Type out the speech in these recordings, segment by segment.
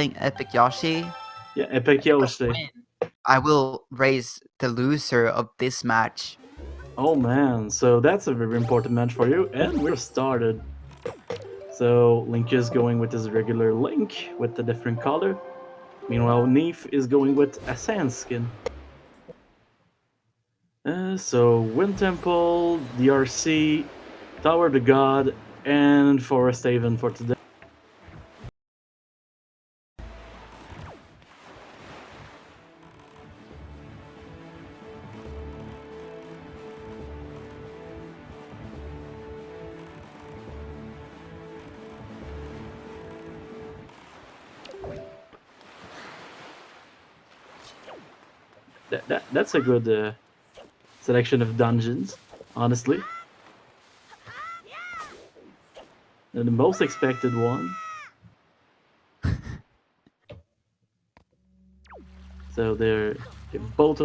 saying Epic Yoshi, Yeah, Epic Yoshi. I will raise the loser of this match. Oh man, so that's a very important match for you, and we're started. So Link is going with his regular Link with the different color. Meanwhile, neefe is going with a sand skin. So Wind Temple, DRC, Tower of the God, and Forest Haven for today. That's a good selection of dungeons, honestly. And the most expected one. So they're both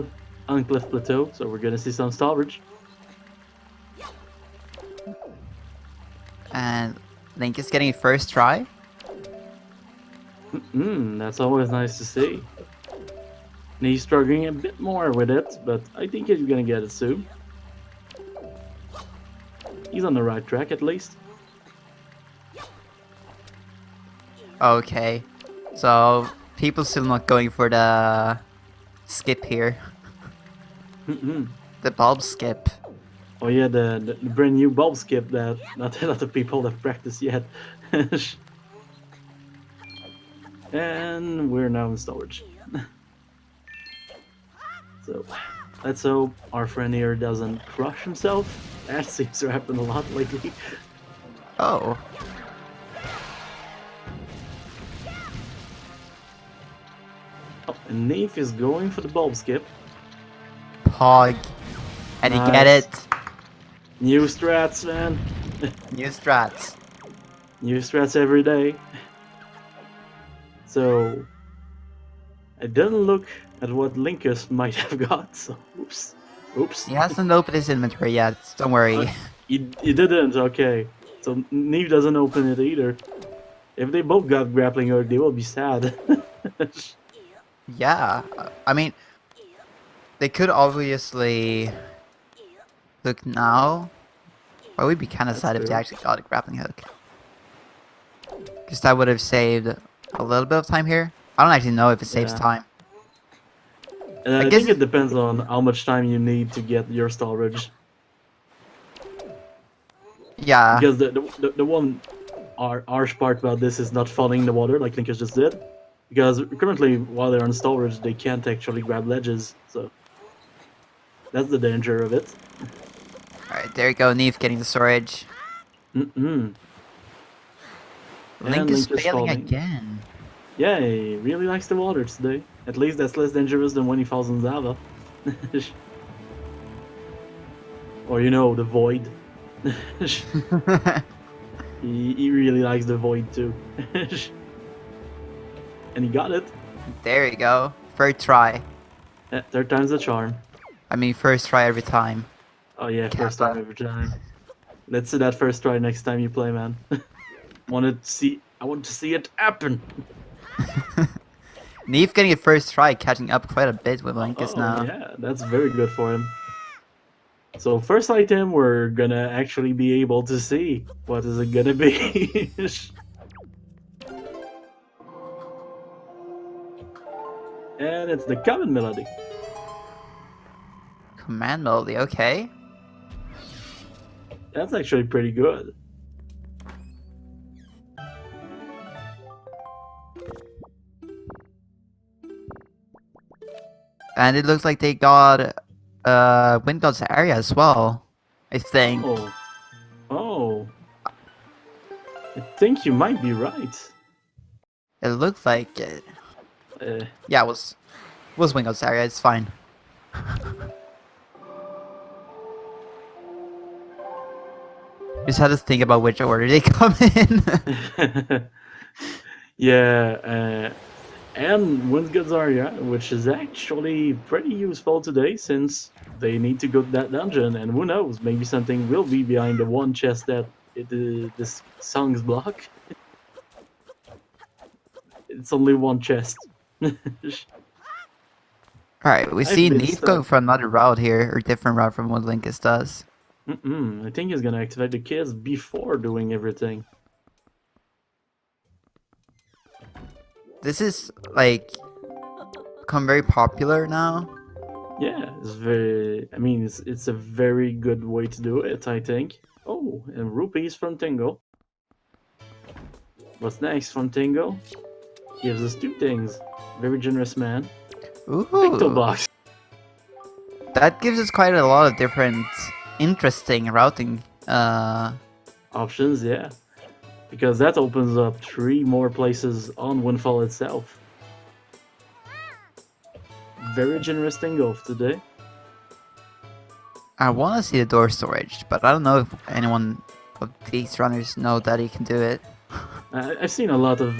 on Cliff Plateau, so we're gonna see some storage. And Link is getting a first try. That's always nice to see. And he's struggling a bit more with it, but I think he's gonna get it soon. He's on the right track at least. Okay, so people still not going for the skip here. The bulb skip. Oh yeah, the brand new bulb skip that not a lot of people have practiced yet. And we're now in storage. So let's hope our friend here doesn't crush himself. That seems to happen a lot lately. Oh. Oh, and neefe is going for the bulb skip. Pog. And you get Nice. it. New strats, man. New strats. New strats every day. So I didn't look at what Linkus might have got, so oops. He hasn't opened his inventory yet, don't worry. He didn't, okay. So neefe doesn't open it either. If they both got grappling hook, they will be sad. Yeah, I mean, they could obviously look now. But we'd be kind of sad if they actually got a grappling hook. Because that would have saved a little bit of time here. I don't actually know if it saves time. And I think it depends on how much time you need to get your storage. Yeah. Because the one harsh part about this is not falling in the water like Linkus just did. Because currently, while they're on storage, they can't actually grab ledges, so that's the danger of it. Alright, there you go, neefe getting the storage. Link is failing again. Yeah, he really likes the water today. At least that's less dangerous than when he falls in lava. Or, you know, the void. He really likes the void too. And he got it. There you go. Third try. Yeah, third time's the charm. I mean, first try every time. Oh yeah, first time every time. Let's see that first try next time you play, man. I want to see it happen. neefe getting a first try, catching up quite a bit with Linkus now. Yeah, that's very good for him. So first item, we're gonna actually be able to see what is it gonna be. And it's the command melody. Command melody, okay. That's actually pretty good. And it looks like they got Wind God's area as well, I think. Oh. I think you might be right. It looks like it. Yeah, it was Wind God's area, it's fine. Just had to think about which order they come in. Yeah, and Wind God's area, which is actually pretty useful today since they need to go to that dungeon, and who knows, maybe something will be behind the one chest that this song's block. it's only one chest. Alright, we I've see been Neefe go stuck. for another route here, or different route from what Linkus does. I think he's gonna activate the kids before doing everything. This is, like, become very popular now. Yeah, it's very. I mean, it's a very good way to do it. I think. Oh, and rupees from Tingle. What's next from Tingle? Gives us two things. Very generous man. Picto Ooh, box. that gives us quite a lot of different interesting routing. Options, yeah. Because that opens up 3 more places on Windfall itself. Very generous Tingle today. I want to see the door storage, but I don't know if anyone of these runners know that he can do it. I've seen a lot of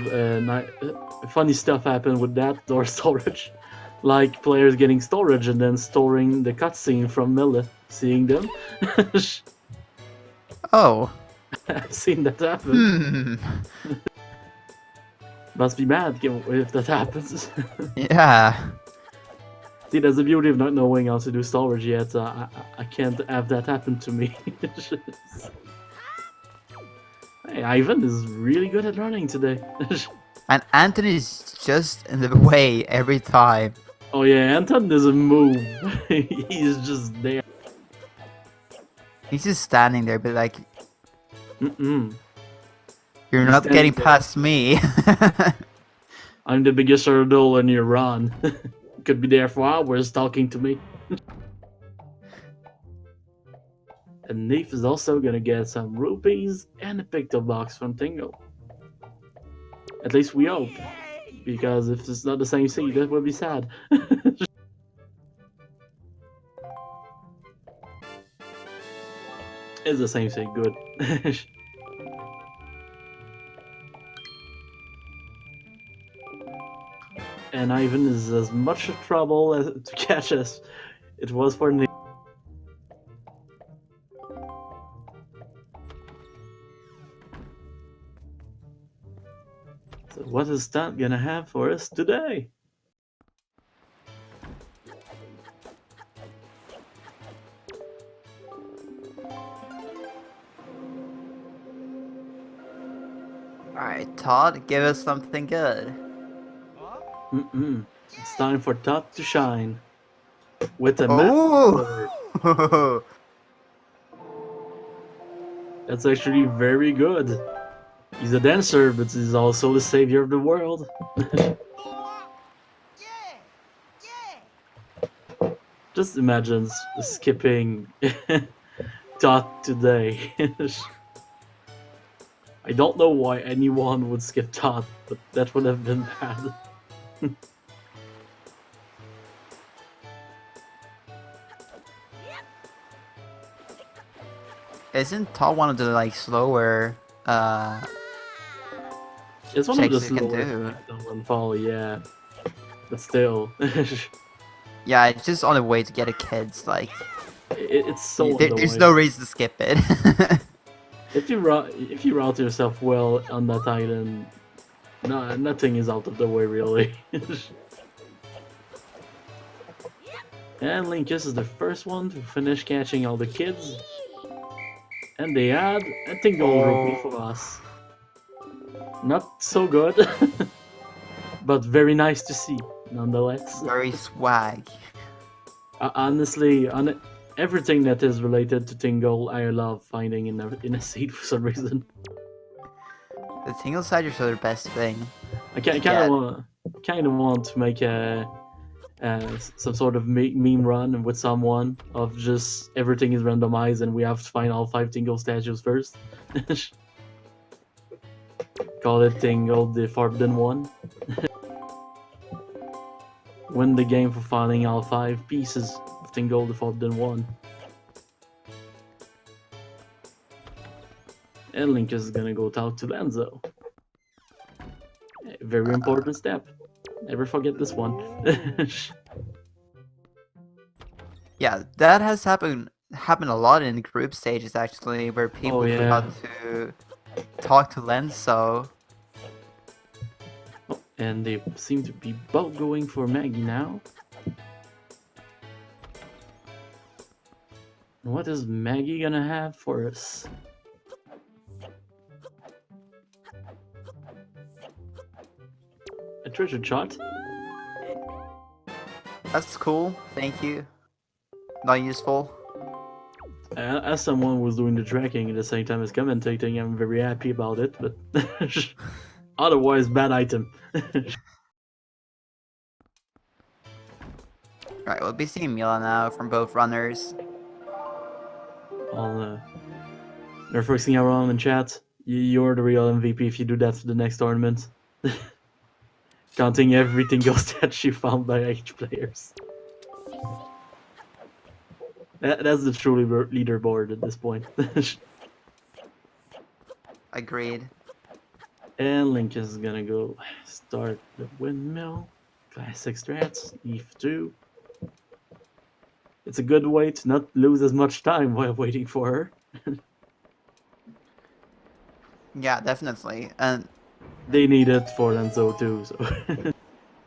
funny stuff happen with that door storage. Like players getting storage and then storing the cutscene from Mille, seeing them. Oh, I've seen that happen. Must be mad if that happens. yeah. See, that's the beauty of not knowing how to do storage yet. I can't have that happen to me. Hey, Ivan is really good at running today. And Anthony's just in the way every time. Oh yeah, Anton doesn't move. He's just there. He's just standing there, but like, Mm-mm. you're He's not standing getting there. past me. I'm the biggest hurdle and you run. Could be there for hours talking to me. And neefe is also gonna get some rupees and a picto box from Tingle. At least we hope. Because if it's not the same seed, that would be sad. It's the same seed, good. And Ivan is as much trouble to catch as it was for neefe. So what is that gonna have for us today? Alright, Todd, give us something good. It's time for Todd to shine. With a map. Oh! That's actually very good. He's a dancer, but he's also the savior of the world. Just imagine skipping Dot today. I don't know why anyone would skip Dot, but that would have been bad. Isn't Todd one of the like slower It's one of the checks you can slowest do? on one fall, yeah. But still, Yeah, it's just on the way to get a kid's like it's so on the there's way. no reason to skip it. If you route yourself well on that island, no, nothing is out of the way really. And Linkus is the first one to finish catching all the kids. And they add a Tingle rupee for us. Not so good, but very nice to see, nonetheless. Very swag. Honestly, on everything that is related to Tingle, I love finding in a seed for some reason. The tingle siders are the best thing. I kind of want to make some sort of meme run with someone of just everything is randomized and we have to find all 5 Tingle statues first. Call it Tingle the Forbidden One. Win the game for finding all 5 pieces of Tingle the Forbidden One. And Linkus is gonna go talk to Lenzo. A very important step. Never forget this one. Yeah, that has happened a lot in the group stages actually, where people forgot to talk to Lenzo. Oh, And they seem to be both going for Maggie now. What is Maggie gonna have for us? A treasure chart? That's cool. Thank you. Not useful. As someone who was doing the tracking at the same time as commentating, I'm very happy about it, but otherwise, bad item. Right, we'll be seeing Mila now from both runners. They're focusing around in chat. You're the real MVP if you do that for the next tournament. Counting every single stat you found by H players. That's the truly leaderboard at this point. Agreed. And Link is gonna go start the windmill. Classic strats, neefe 2. It's a good way to not lose as much time while waiting for her. Yeah, definitely. And They need it for Rando too, so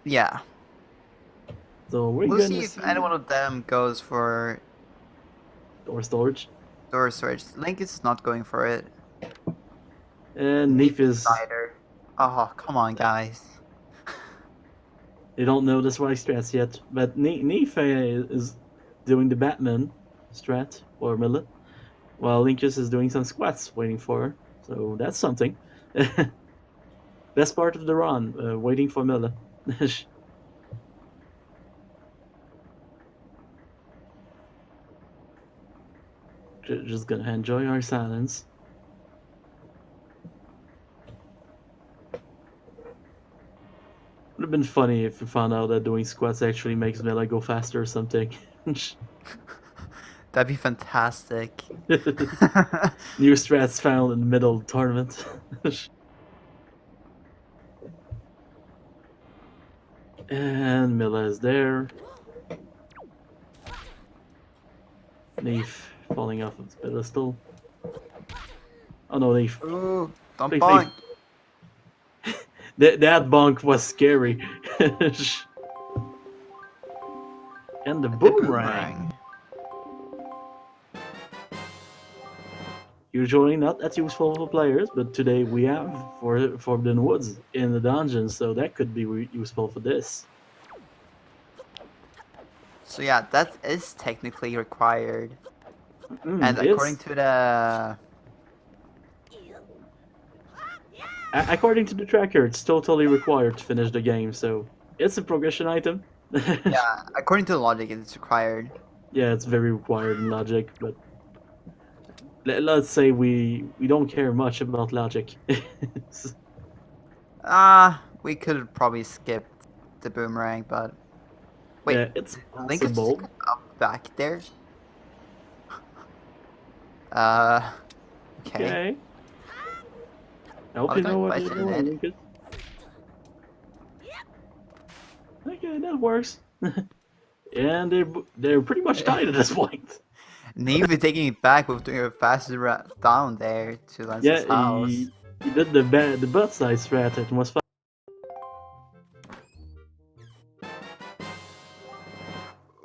yeah. so we're We'll gonna see if any one of them goes for door storage. door search. Link is not going for it. And Neefe neefe is Spider. Oh, come on, guys. they don't know the swag strats yet, but neefe is doing the Batman strat for Miller, while Linkus is doing some squats waiting for her. So that's something. Best part of the run, waiting for Miller. Just gonna enjoy our silence. Would have been funny if we found out that doing squats actually makes Miller go faster or something. That'd be fantastic. New strats found in the middle of the tournament. And Miller is there. neefe falling off of the pedestal. Oh no, neefe. Ooh, don't Please, bonk. That bonk was scary. And the boomerang. Usually not that useful for players, but today we have for Forbidden Woods in the dungeon, so that could be useful for this. So yeah, that is technically required. And It according is. to the According to the tracker, it's totally required to finish the game, so it's a progression item. yeah, according to the logic, it's required. Yeah, it's very required in logic, but let's say we don't care much about logic. We could probably skip the boomerang, but wait, Yeah, it's Link is possible. up back there. Uh, okay. Okay. I hope I you was gonna know what you're question doing, it. Lucas. Okay, that works. And they're pretty much tied at this point. Neefe taking it back with doing a faster down there to Yeah, Lance's house. he did the butt size strat and was fine.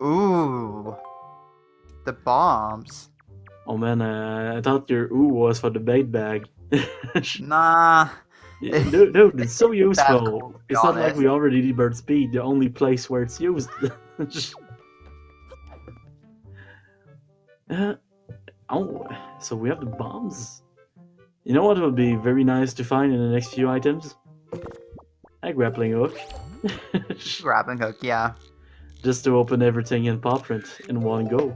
Ooh, the bombs. Oh man, I thought your ooh was for the bait bag. Nah, Dude, it's so that useful. cool, to be It's not like honest. we already did bird speed, the only place where it's used. Oh, so we have the bombs. You know what would be very nice to find in the next few items? A grappling hook. Grappling hook, yeah. Just to open everything in Paw Print in one go.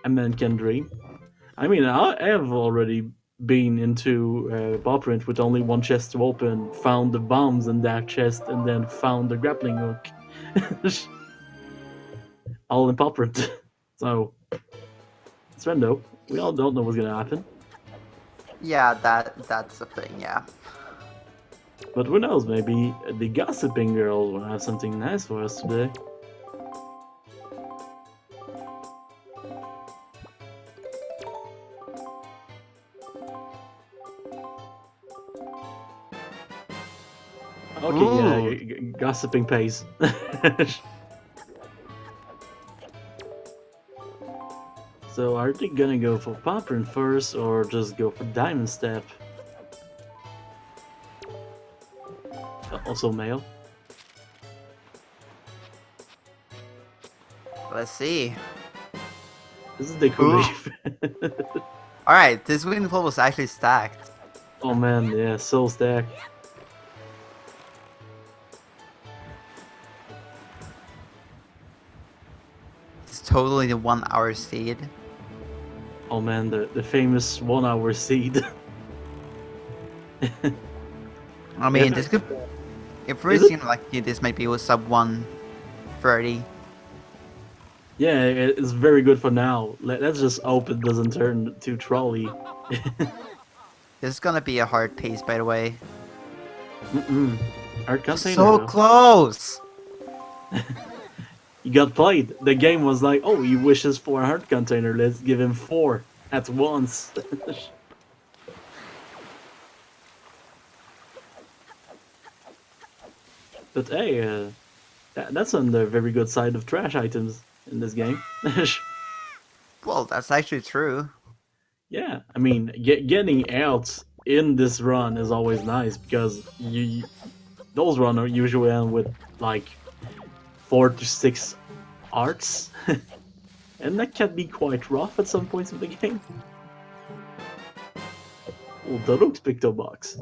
A man can dream. I mean, I have already been into Paw Print with only one chest to open, found the bombs in that chest, and then found the grappling hook. All in Paw Print. So, it's Rando. We all don't know what's gonna happen. Yeah, that's the thing, yeah. But who knows, maybe the gossiping girl will have something nice for us today. Okay, Ooh. yeah, gossiping pays. So are they gonna go for Popprint first or just go for Diamond Step? Also male. Let's see. This is the cool Ooh. leaf. Alright, this winning pool was actually stacked. Oh man, yeah, soul stack. It's totally the 1 hour seed. Oh man, the famous 1 hour seed. I mean, this could. If we're Is it? seeing like this might be with sub 130. Yeah, it's very good for now. Let's just hope it doesn't turn too trolly. This is gonna be a hard pace, by the way. Art container So though. close! He got played. The game was like, oh, he wishes for a heart container. Let's give him 4 at once. But hey, that's on the very good side of trash items in this game. Well, that's actually true. Yeah, I mean, getting out in this run is always nice because those runs are usually end with like 4 to 6 arts, and that can be quite rough at some points of the game. Oh, the looks picto box.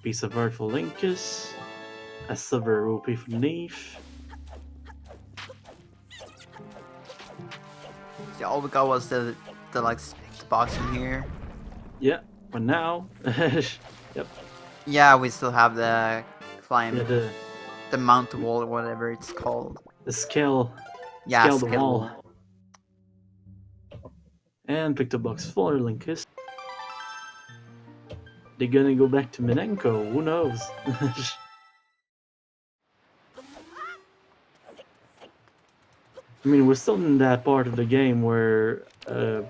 Piece of art for Linkus, a silver rupee for neefe. Yeah, all we got was the like box in here. Yeah, but now, yep. Yeah, we still have the climb, Yeah, the mount wall or whatever it's called. the scale, Yeah, scale the scale wall. And picto box for Linkus. They're gonna go back to Minenko, who knows? I mean, we're still in that part of the game where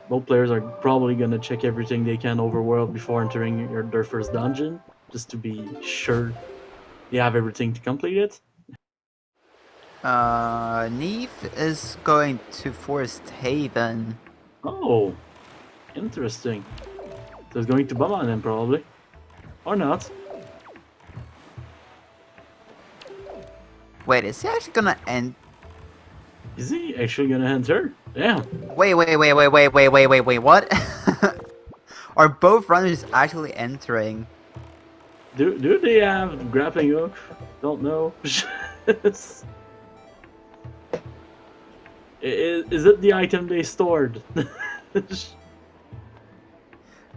both players are probably gonna check everything they can overworld before entering their first dungeon, just to be sure they have everything to complete it. Neefe is going to Forest Haven. Oh, interesting. So it's going to bomb on him, probably. Or not. Wait, is he actually gonna end? Is he actually gonna enter? Damn. Wait, what? Are both runners actually entering? Do they have grappling hook? Don't know. Is it the item they stored?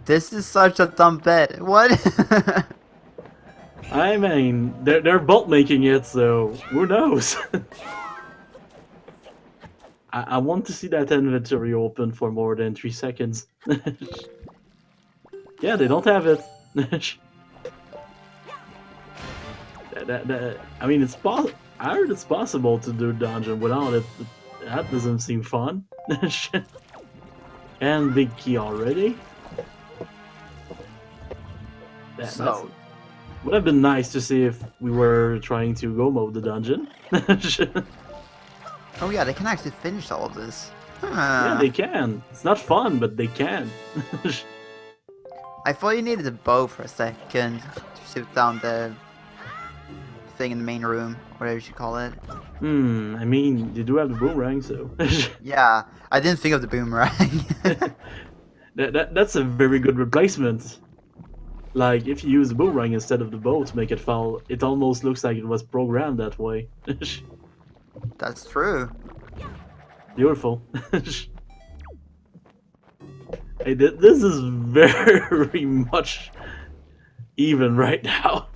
This is such a dumb bet. What? I mean, they're both making it, so who knows? I want to see that inventory open for more than 3 seconds. Yeah, they don't have it. I mean, I heard it's possible to do dungeon without it, but that doesn't seem fun. And big key already. So, would have been nice to see if we were trying to go mode the dungeon. oh yeah, they can actually finish all of this. Yeah, they can. It's not fun, but they can. I thought you needed a bow for a second to shoot down the thing in the main room, whatever you should call it. I mean, you do have the boomerang, so. Yeah, I didn't think of the boomerang. That's a very good replacement. Like, if you use the boomerang instead of the bow to make it fall, it almost looks like it was programmed that way. That's true. Beautiful. Hey, this is very much even right now.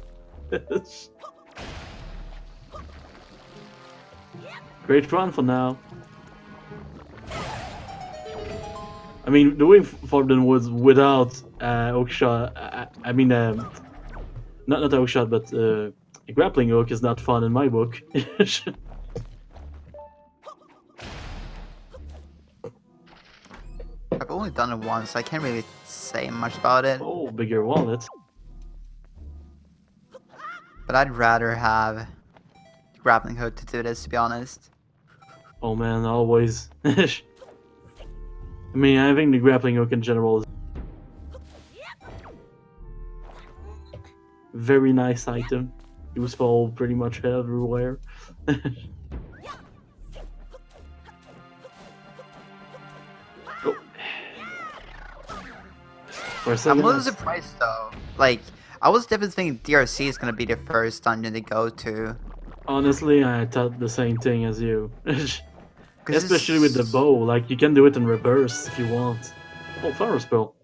Great run for now. I mean, doing Forbidden Woods without Oakshot, I mean, not Oakshot, but a grappling hook is not fun in my book. I've only only done it once, so I can't really say much about it. Oh, bigger wallet. But I'd rather have the grappling hook to do this, to be honest. Oh man, always. I mean, I think the grappling hook in general is very nice item. Useful pretty much everywhere. Oh. For a I'm second, a little surprised though. Like, I was definitely thinking DRC is gonna be the first dungeon to go to. honestly, I thought the same thing as you. Especially with the It's... bow, like you can do it in reverse if you want. Oh, flower spell.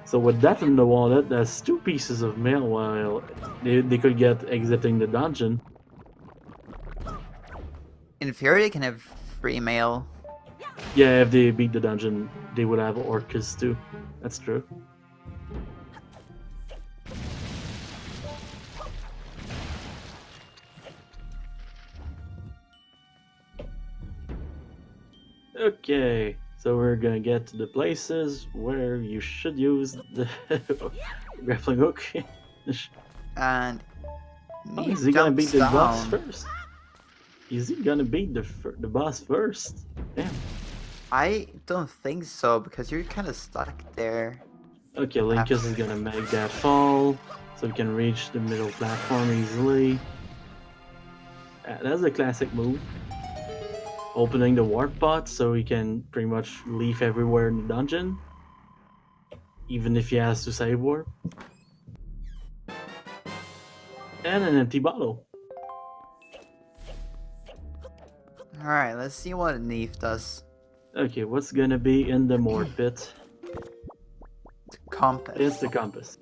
So with that in the wallet, that's 2 pieces of mail while they could get exiting the dungeon. In theory, they can have free mail. Yeah, if they beat the dungeon, they would have orcas too. That's true. Okay, so we're gonna get to the places where you should use the grappling hook. And Oh, Neef is he gonna beat jumps the boss down. first? Is he gonna beat the boss first? Damn. I don't think so, because you're kind of stuck there. Okay, Linkus is gonna make that fall, so he can reach the middle platform easily. That's a classic move. Opening the warp pot so he can pretty much leave everywhere in the dungeon, even if he has to save warp. And an empty bottle. Alright, let's see what Neef does. Okay, what's gonna be in the Mort pit? The compass. It's the compass.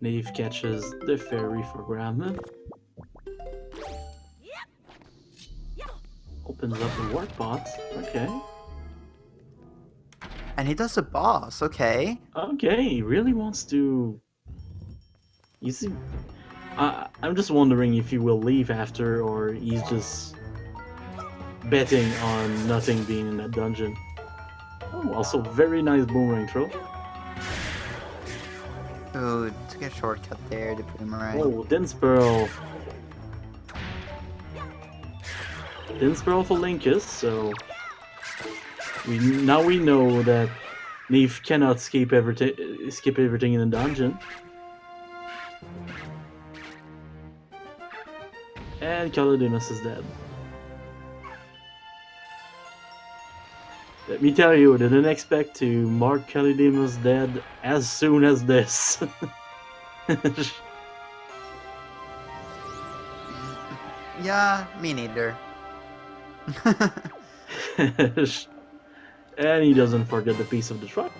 Neef catches the fairy for Grandma. Opens up the warp pot. Okay. And he does the boss, okay. Okay, he really wants to. You see, I'm just wondering if he will leave after, or he's just betting on nothing being in that dungeon. Oh, also very nice boomerang throw. Ooh, took a shortcut there, the boomerang. Oh, Dense Pearl. Dense Pearl for Linkus, so now we know that Neef cannot skip everything in the dungeon. And Calodimus is dead. Let me tell you, I didn't expect to mark Calodimus dead as soon as this. Yeah, me neither. And he doesn't forget the piece of the truck.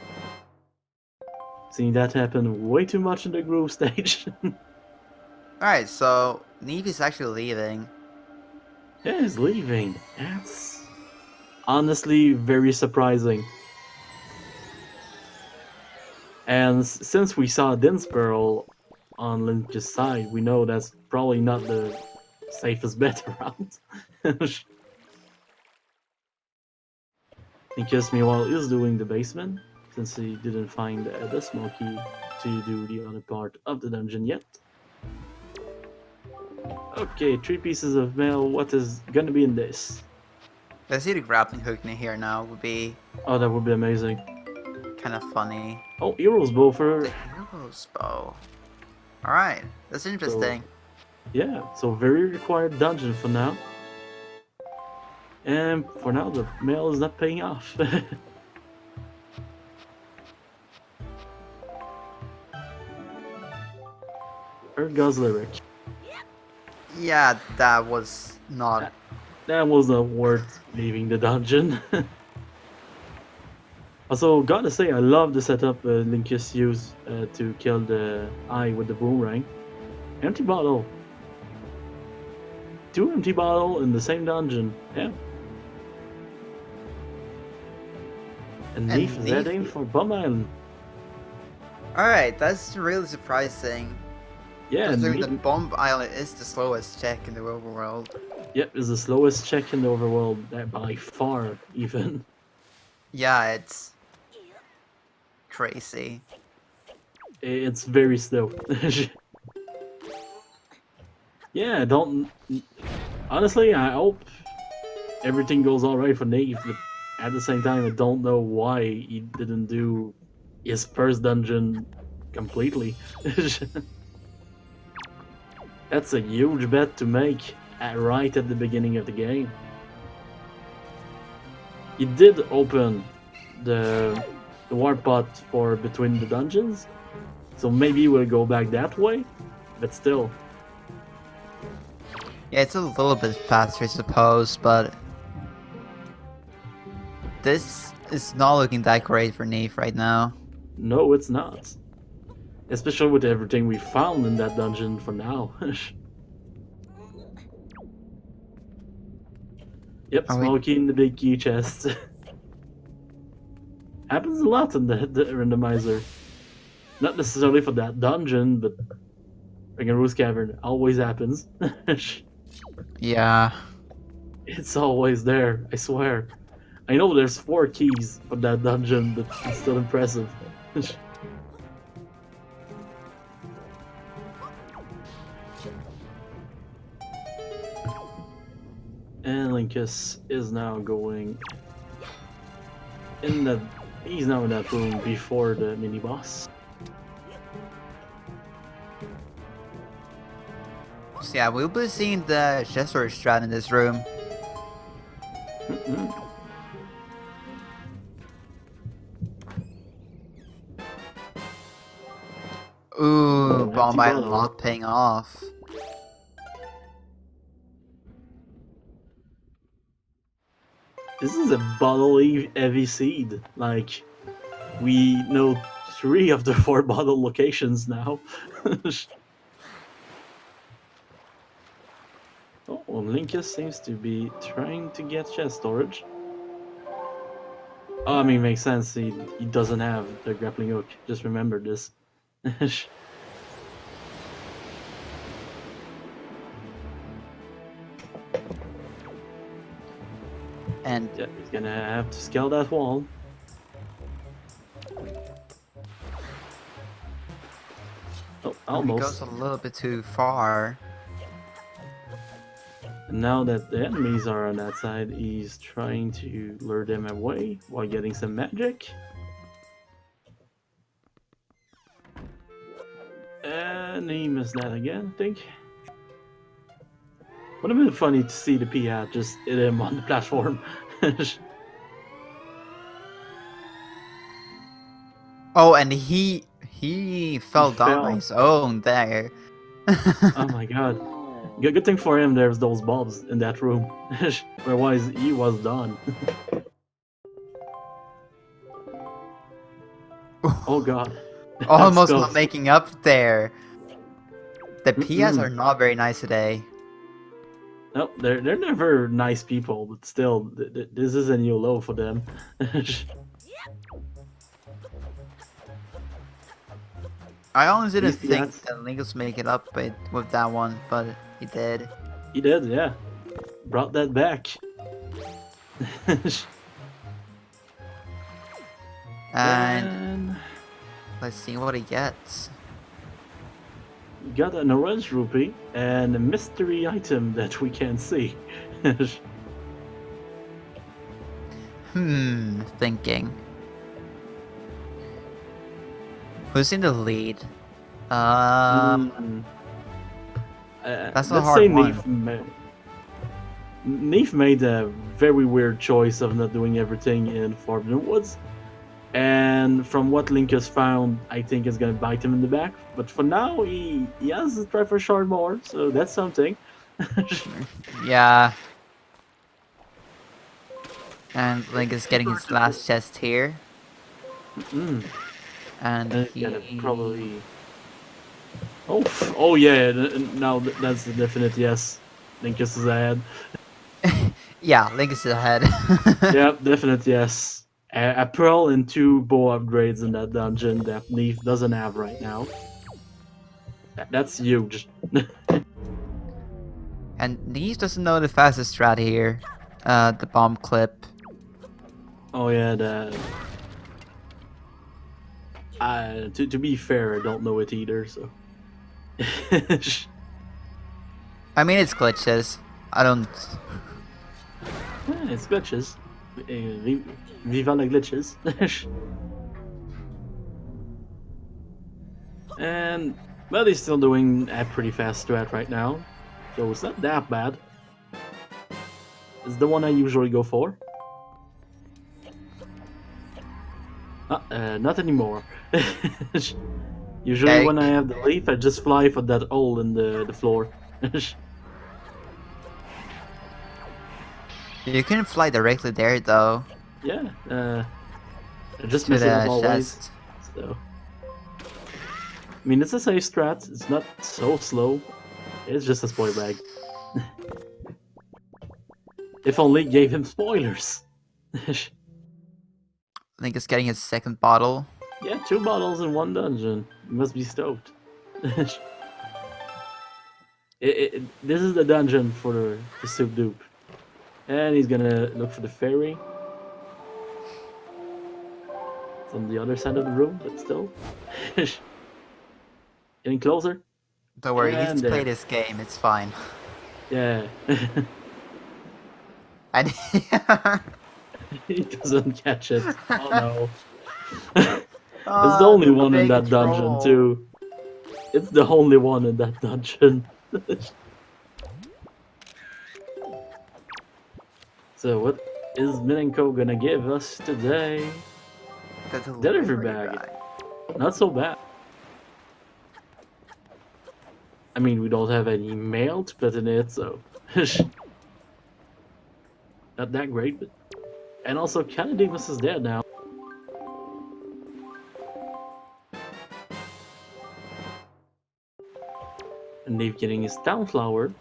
Seeing that happen way too much in the groove stage. Alright, so Neef is actually leaving. Yeah, he's leaving. That's honestly very surprising. And since we saw Dinspearl on Lynch's side, we know that's probably not the safest bet around. Because meanwhile is doing the basement, since he didn't find the smoky to do the other part of the dungeon yet. Okay, 3 pieces of mail. What is gonna be in this? Let's see the grappling hook in here now would be Oh, that would be amazing. kind of funny. Oh, Hero's Bow for... The hero's bow. Alright, that's interesting. Yeah, so very required dungeon for now. And for now, the mail is not paying off. Ergos lyric. Yeah, that was not... That was not worth leaving the dungeon. Also, gotta say, I love the setup Linkus used to kill the eye with the boomerang. Empty bottle. 2 empty bottle in the same dungeon. Yeah. And Neef is heading for Bum Island. Alright, that's really surprising. Yeah, Considering the bomb island is the slowest check in the overworld. Yep, it's the slowest check in the overworld by far, even. Yeah, it's crazy. It's very slow. Yeah, don't. Honestly, I hope everything goes alright for Nave, but at the same time, I don't know why he didn't do his first dungeon completely. That's a huge bet to make right at the beginning of the game. He did open the warp pod for between the dungeons, so maybe we'll go back that way, but still. Yeah, it's a little bit faster, I suppose, but this is not looking that great for neefe right now. No, it's not. Especially with everything we found in that dungeon for now. Yep, Are we... Smokey in the big key chest. Happens a lot in the randomizer. Not necessarily for that dungeon, but Ringaroo's Cavern always happens. Yeah. It's always there, I swear. I know there's 4 keys for that dungeon, but it's still impressive. And Linkus is now going in the. He's now in that room before the mini boss. So yeah, we'll be seeing the Jester strat in this room. Ooh, bomb island not paying off. This is a bottle heavy seed. Like, we know 3 of the 4 bottle locations now. Oh, Linkus seems to be trying to get chest storage. Oh, I mean, makes sense. He doesn't have the grappling hook. Just remember this. And yeah, he's gonna have to scale that wall. Oh, almost. he goes a little bit too far. And now that the enemies are on that side, he's trying to lure them away while getting some magic. And he missed that again, I think. Would have been funny to see the Pia just hit him on the platform. Oh, and he fell down by fell. his own there. Oh my god. Good thing for him there's those bulbs in that room. Otherwise he was done. Oh god. Almost That's not close. making up there. The Pias are not very nice today. No, they're never nice people, but still, this is a new low for them. I honestly didn't think that Linkus would make it up with that one, but he did. He did, yeah. Brought that back. And let's see what he gets. You got an orange rupee and a mystery item that we can't see. Thinking. Who's in the lead? That's a hard one. Neefe made a very weird choice of not doing everything in Forbidden Woods. And from what Linkus found, I think it's gonna bite him in the back. But for now, he has to try for a shard more, so that's something. Yeah. And Linkus getting his last chest here. And he probably. Oh yeah! Now that's the definite yes. Linkus is ahead. Yeah, Linkus is ahead. Yeah, definite yes. A pearl and 2 bow upgrades in that dungeon that Neefe doesn't have right now. That's huge. And Neefe doesn't know the fastest strat here. The bomb clip. Oh yeah, that. To be fair, I don't know it either. So. I mean, it's glitches. I don't. Yeah, it's glitches. Viva la glitches. And well, he's still doing a pretty fast strat right now, so it's not that bad. It's the one I usually go for. Not anymore. Usually when I have the leaf, I just fly for that hole in the floor. You can fly directly there though. Yeah, I just To miss it the always. chest. So, I mean, it's a safe strat. It's not so slow. It's just a spoil bag. If only it gave him spoilers. Link is getting his second bottle. Yeah, 2 bottles in 1 dungeon. You must be stoked. This is the dungeon for the soup dupe. And he's gonna look for the fairy. It's on the other side of the room, but still. Getting closer. Don't worry, And he's played there. his game. It's fine. Yeah. And He doesn't catch it. Oh no. It's the oh, only the one in big that dungeon troll. too. It's the only one in that dungeon. So what is Minenko gonna give us today? The Delivery delivery bag. bag. Not so bad. I mean, we don't have any mail to put in it, so not that great. But... And also, Canademus is dead now. And they're getting his town flower.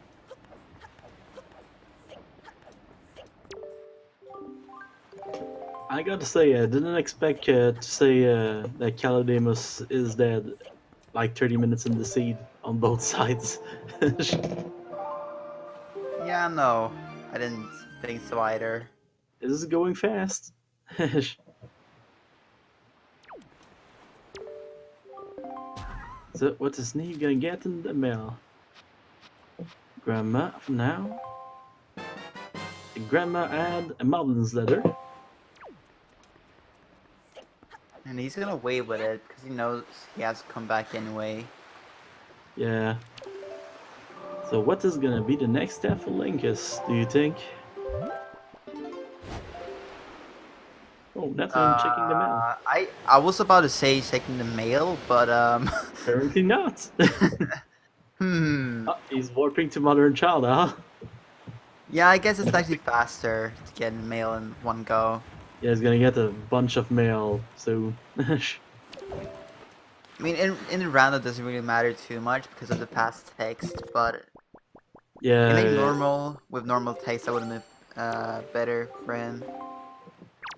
I gotta say, I didn't expect to say that Calademus is dead like 30 minutes in the seed on both sides. Yeah, no. I didn't think so either. This is going fast. So, what is Neve gonna get in the mail? Grandma for now. Grandma and a Madeline's letter. And he's gonna wait with it because he knows he has to come back anyway. Yeah. So what is gonna be the next step for Linkus, do you think? Oh, that's him checking the mail. I was about to say checking the mail, but Apparently not. hmm. Oh, he's warping to mother and child, huh? Yeah, I guess it's actually faster to get mail in one go. Yeah, he's gonna get a bunch of mail soon. I mean, in Rando it doesn't really matter too much because of the fast text, but Yeah, I think yeah. with normal text that would have been better for him.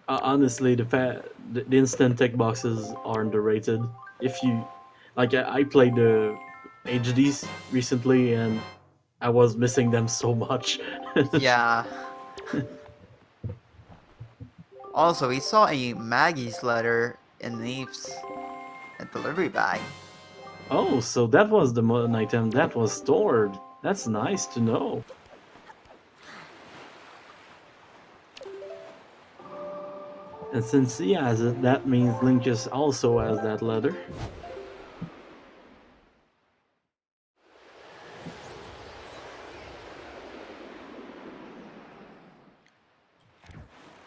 Honestly, the instant tech boxes are underrated. If you like, I played the HDs recently, and I was missing them so much. Yeah. Also, we saw a Maggie's letter in Neefe's delivery bag. Oh, so that was the one item that was stored. That's nice to know. And since he has it, that means Linkus also has that letter.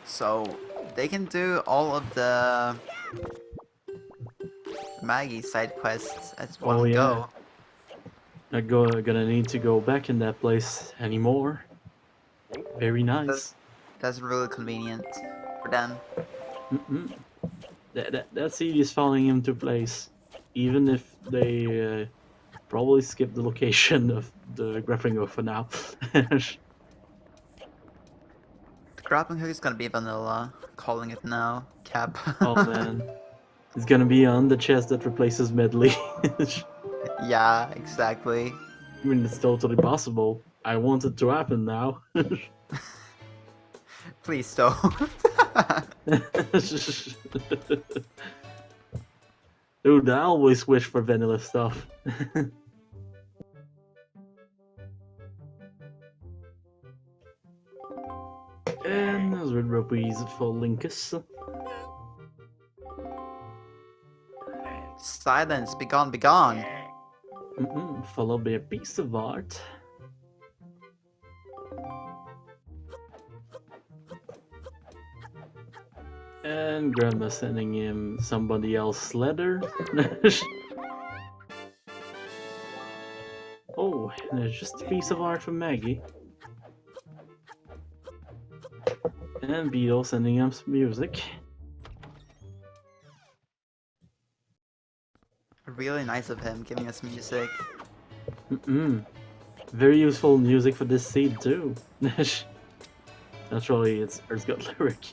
So they can do all of the Maggie side quests as Oh one yeah, go. not gonna need to go back in that place anymore. Very nice. That's really convenient for them. Mm-mm. That seed is falling into place, even if they probably skip the location of the grappling hook for now. The grappling hook is gonna be vanilla, calling it now. Cap. Oh man, it's gonna be on the chest that replaces Medley. Yeah, exactly. I mean, it's totally possible. I want it to happen now. Please don't. Dude, I always wish for vanilla stuff. And those red rupees for Linkus. Silence, begone, begone. Followed by a piece of art. And Grandma sending him somebody else's letter. Oh, there's just a piece of art from Maggie. And Beetle sending him some music. Really nice of him giving us music. Very useful music for this seed too. Naturally, it's got lyric.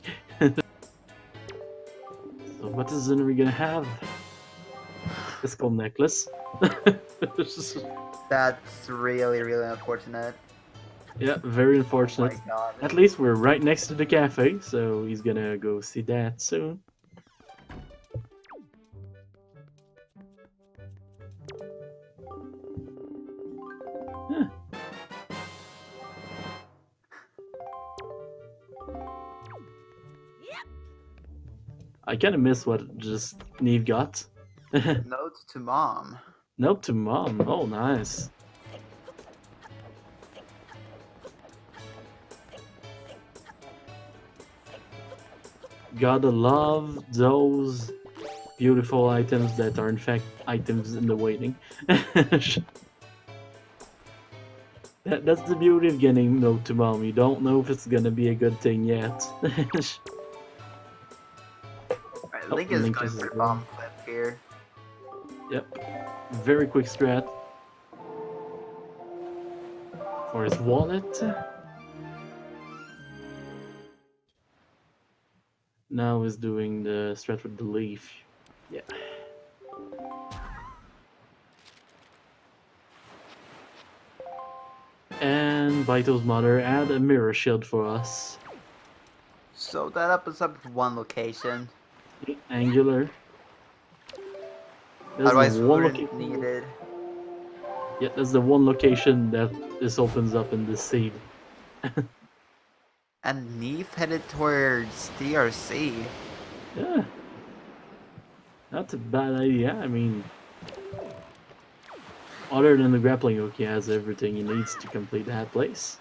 So what is we gonna have? It's called necklace. That's really, really unfortunate. Yeah, very Oh unfortunate. my god. At least we're right next to the cafe, so he's gonna go see that soon. Huh. I kind of miss what just Neve got. Note to mom. Nope to mom. Oh, nice. Gotta love those beautiful items that are in fact items in the waiting. That's the beauty of getting note to mom. You don't know if it's gonna be a good thing yet. Right, Oh, Link is Link going is for as bomb well. clip here. Yep. Very quick strat. For his wallet. Now he's doing the strat with the leaf. Yeah. And Baito's mother add a mirror shield for us. So that opens up one location. Angular. That's the Otherwise we one wouldn't location. need it. Yeah, that's the one location that this opens up in this seed. And Neef headed towards DRC. Yeah. Not a bad idea. I mean, other than the grappling hook, he has everything he needs to complete that place.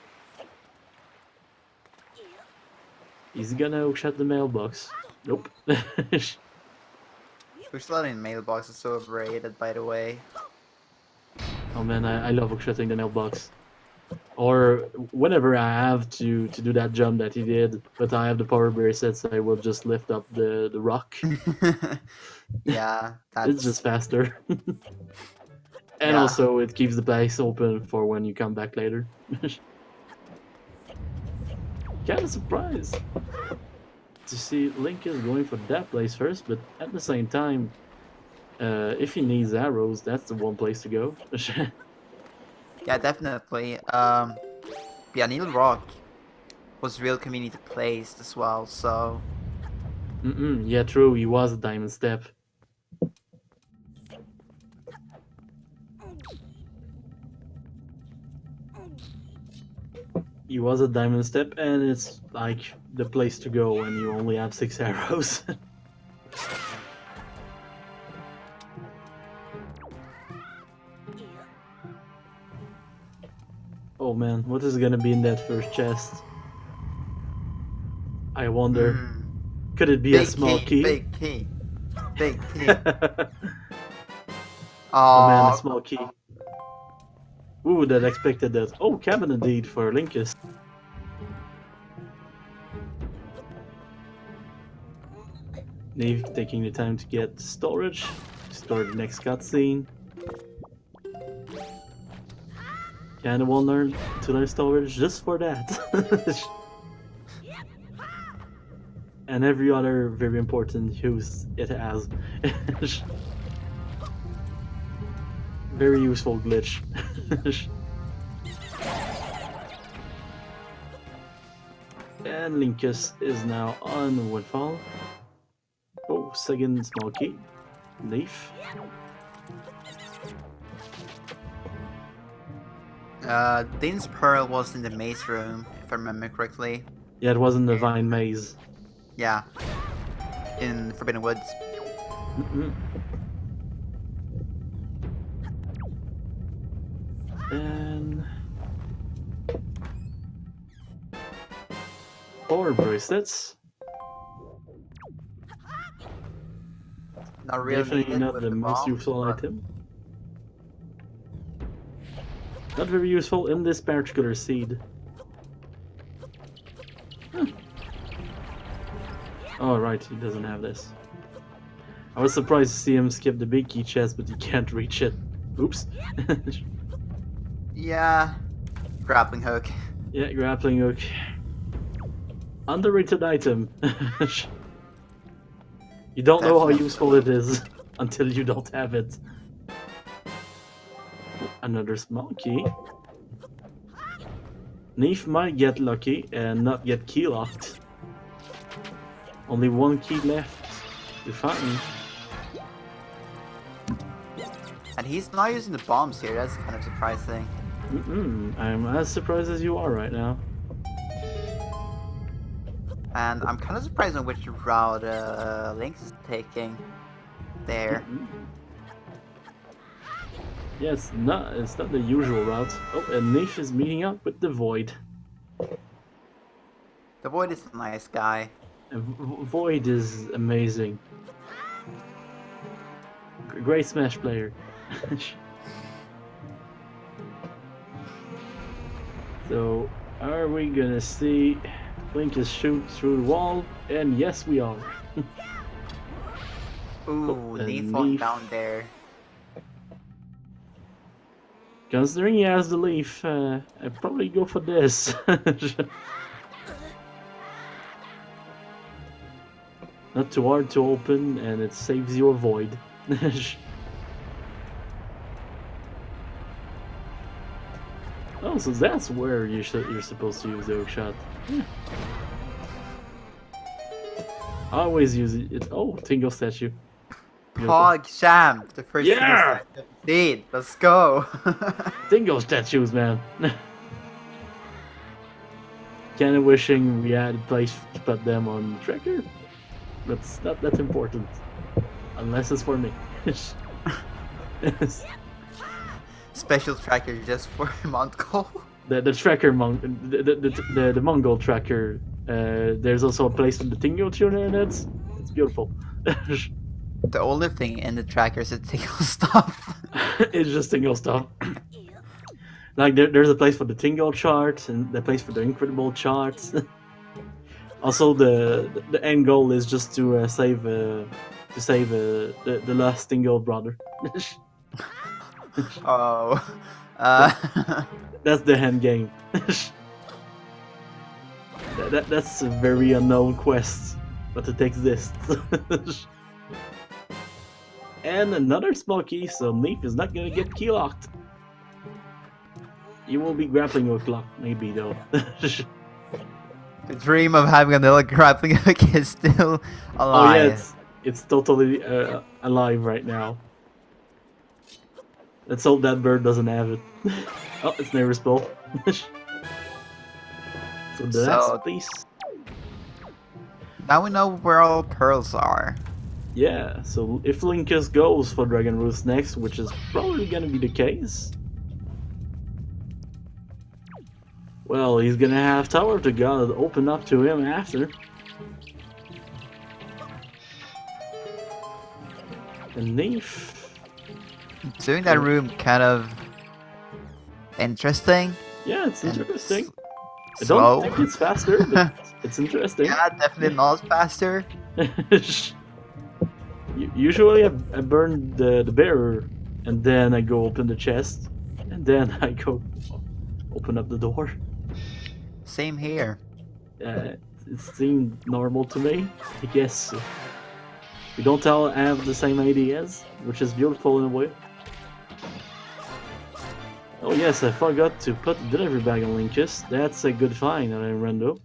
He's gonna hookshot the mailbox. Nope. Which loading mailbox is so overrated, by the way. Oh man, I love hookshotting the mailbox. Or whenever I have to do that jump that he did, but I have the power berry set, so I will just lift up the rock. Yeah, It's that's... just faster. And yeah. also it keeps the place open for when you come back later. Kinda surprised to see Link is going for that place first, but at the same time, if he needs arrows, that's the one place to go. Yeah, definitely. Yeah, Needle Rock was real community placed as well, so... Yeah, true, he was a diamond step. He was a diamond step, and it's like the place to go when you only have 6 arrows. Oh man, what is gonna be in that first chest? I wonder. Could it be a Big small key, key? big key, big key. Oh man, a Aww. small key. Ooh, that expected that. Oh, cabinet deed for Linkus. Neve taking the time to get storage, to store the next cutscene. Kinda want to learn storage just for that. And every other very important use it has. Very useful glitch. And Linkus is now on Woodfall. Oh, second small key. Neefe. Dean's Pearl was in the maze room, if I remember correctly. Yeah, it wasn't the Vine Maze. Yeah. In Forbidden Woods. And 4 bracelets. Not really Definitely needed not with the most bomb, useful but- item. Not very useful in this particular seed. Huh. Oh right, he doesn't have this. I was surprised to see him skip the big key chest, but he can't reach it. Oops. Yeah. Grappling hook. Yeah, grappling hook. Underrated item. You don't know how Definitely. useful it is until you don't have it. Another small key. Neefe might get lucky and not get key locked. Only 1 key left to find. And he's not using the bombs here, that's kind of surprising. I'm as surprised as you are right now. And I'm kind of surprised on which route Lynx is taking there. Yeah, it's not the usual route. Oh, and Neefe is meeting up with the Void. The Void is a nice guy. And Void is amazing. Great Smash player. So, are we gonna see Linkus shoot through the wall? And yes, we are. Ooh, and Neefe falling Neefe. down there. Considering he has the leaf, I'd probably go for this. Not too hard to open, and it saves you a void. Oh, so that's where you're supposed to use the hook shot. Yeah. I always use it. Oh, Tingle statue. Beautiful. Pog Champ, the first Yeah! Indeed, let's go. Tingle statues, man. Kinda wishing we had a place to put them on the tracker. That's not that important. Unless it's for me. Special tracker just for Montgol. The tracker the Mongol tracker. There's also a place for the Tingle tuner, and it's beautiful. The only thing in the tracker is the tingle stuff. It's just Tingle stuff. Like there's a place for the Tingle chart and the place for the Incredible charts. Also, the end goal is just to save the last Tingle brother. Oh. That's the end game. That's a very unknown quest, but it exists. And another small key, so Neefe is not gonna get key locked. You will be grappling hook locked, maybe though. The dream of having another grappling hook is still alive. Oh yeah, it's totally alive right now. Let's hope that bird doesn't have it. Oh, it's never spell. So the last piece. Now we know where all pearls are. Yeah, so if Linkus goes for Dragon Roost next, which is probably gonna be the case, well, he's gonna have Tower of the God open up to him after. And Neefe. Doing that room kind of interesting. Yeah, it's and interesting. I slow. don't think it's faster, but it's interesting. Yeah, definitely not faster. Usually I burn the bearer, and then I go open the chest, and then I go open up the door. Same here. It seemed normal to me. I guess we don't all have the same ideas, which is beautiful in a way. Oh yes, I forgot to put the delivery bag on Linkus. That's a good find, Rando.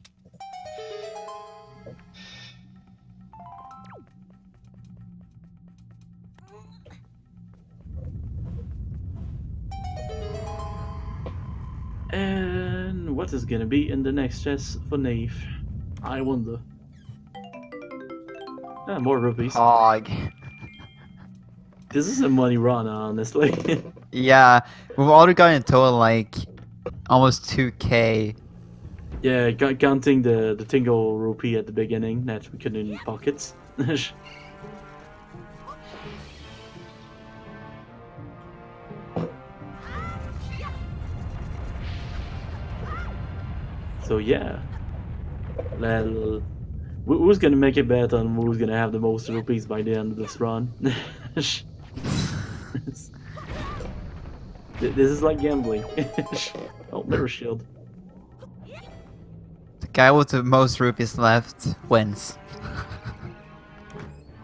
And what is gonna be in the next chest for neefe? I wonder. Ah, more rupees. Hog. This is a money run, honestly. Yeah, we've already gotten a total like almost 2K. Yeah, counting the tingle rupee at the beginning that we couldn't pocket. So yeah, well, who's gonna make a bet on who's gonna have the most rupees by the end of this run? This is like gambling. Oh, mirror shield. The guy with the most rupees left wins.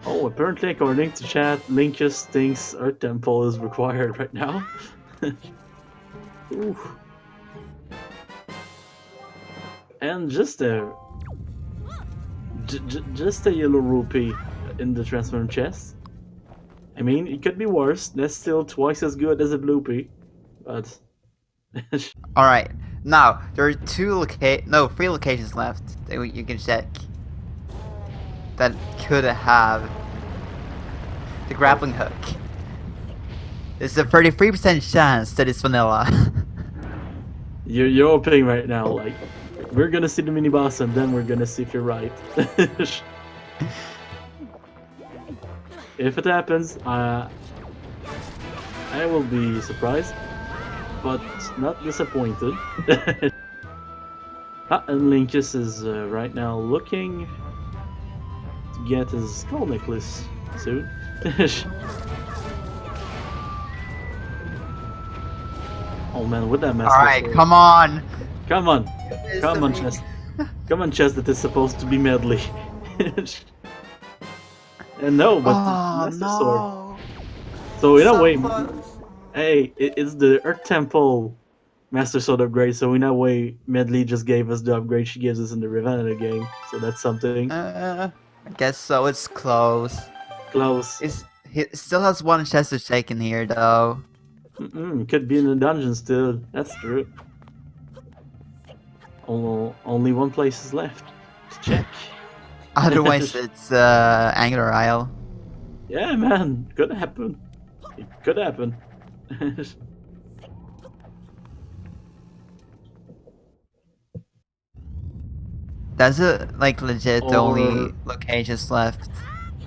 Oh, apparently, according to chat, Linkus thinks Earth Temple is required right now. Ooh. And just just a yellow rupee in the transform chest. I mean, it could be worse. That's still twice as good as a blue pea, but All right, now there are three locations left that you can check that could have the grappling hook. It's a 33% chance that it's vanilla. you're opening right now. Like, we're gonna see the mini boss, and then we're gonna see if you're right. If it happens, I will be surprised, but not disappointed. And Linkus is right now looking to get his skull necklace soon. Oh man, with that master Alright, sword. come on! Come on! It's Come the on, me- chest. Come on, chest that is supposed to be medley. And no, but Oh master sword. no! So in a So way, close! hey, it's the Earth Temple Master Sword upgrade. So in a way, Medley just gave us the upgrade she gives us in the Ravenna game. So that's something I guess so, it's close. close. He still has one chest to shake in here though. Could be in the dungeon still. That's true. Only one place is left to check. Otherwise it's Angular Isle. Yeah, man, could happen. It could happen. That's like legit the only Or locations left,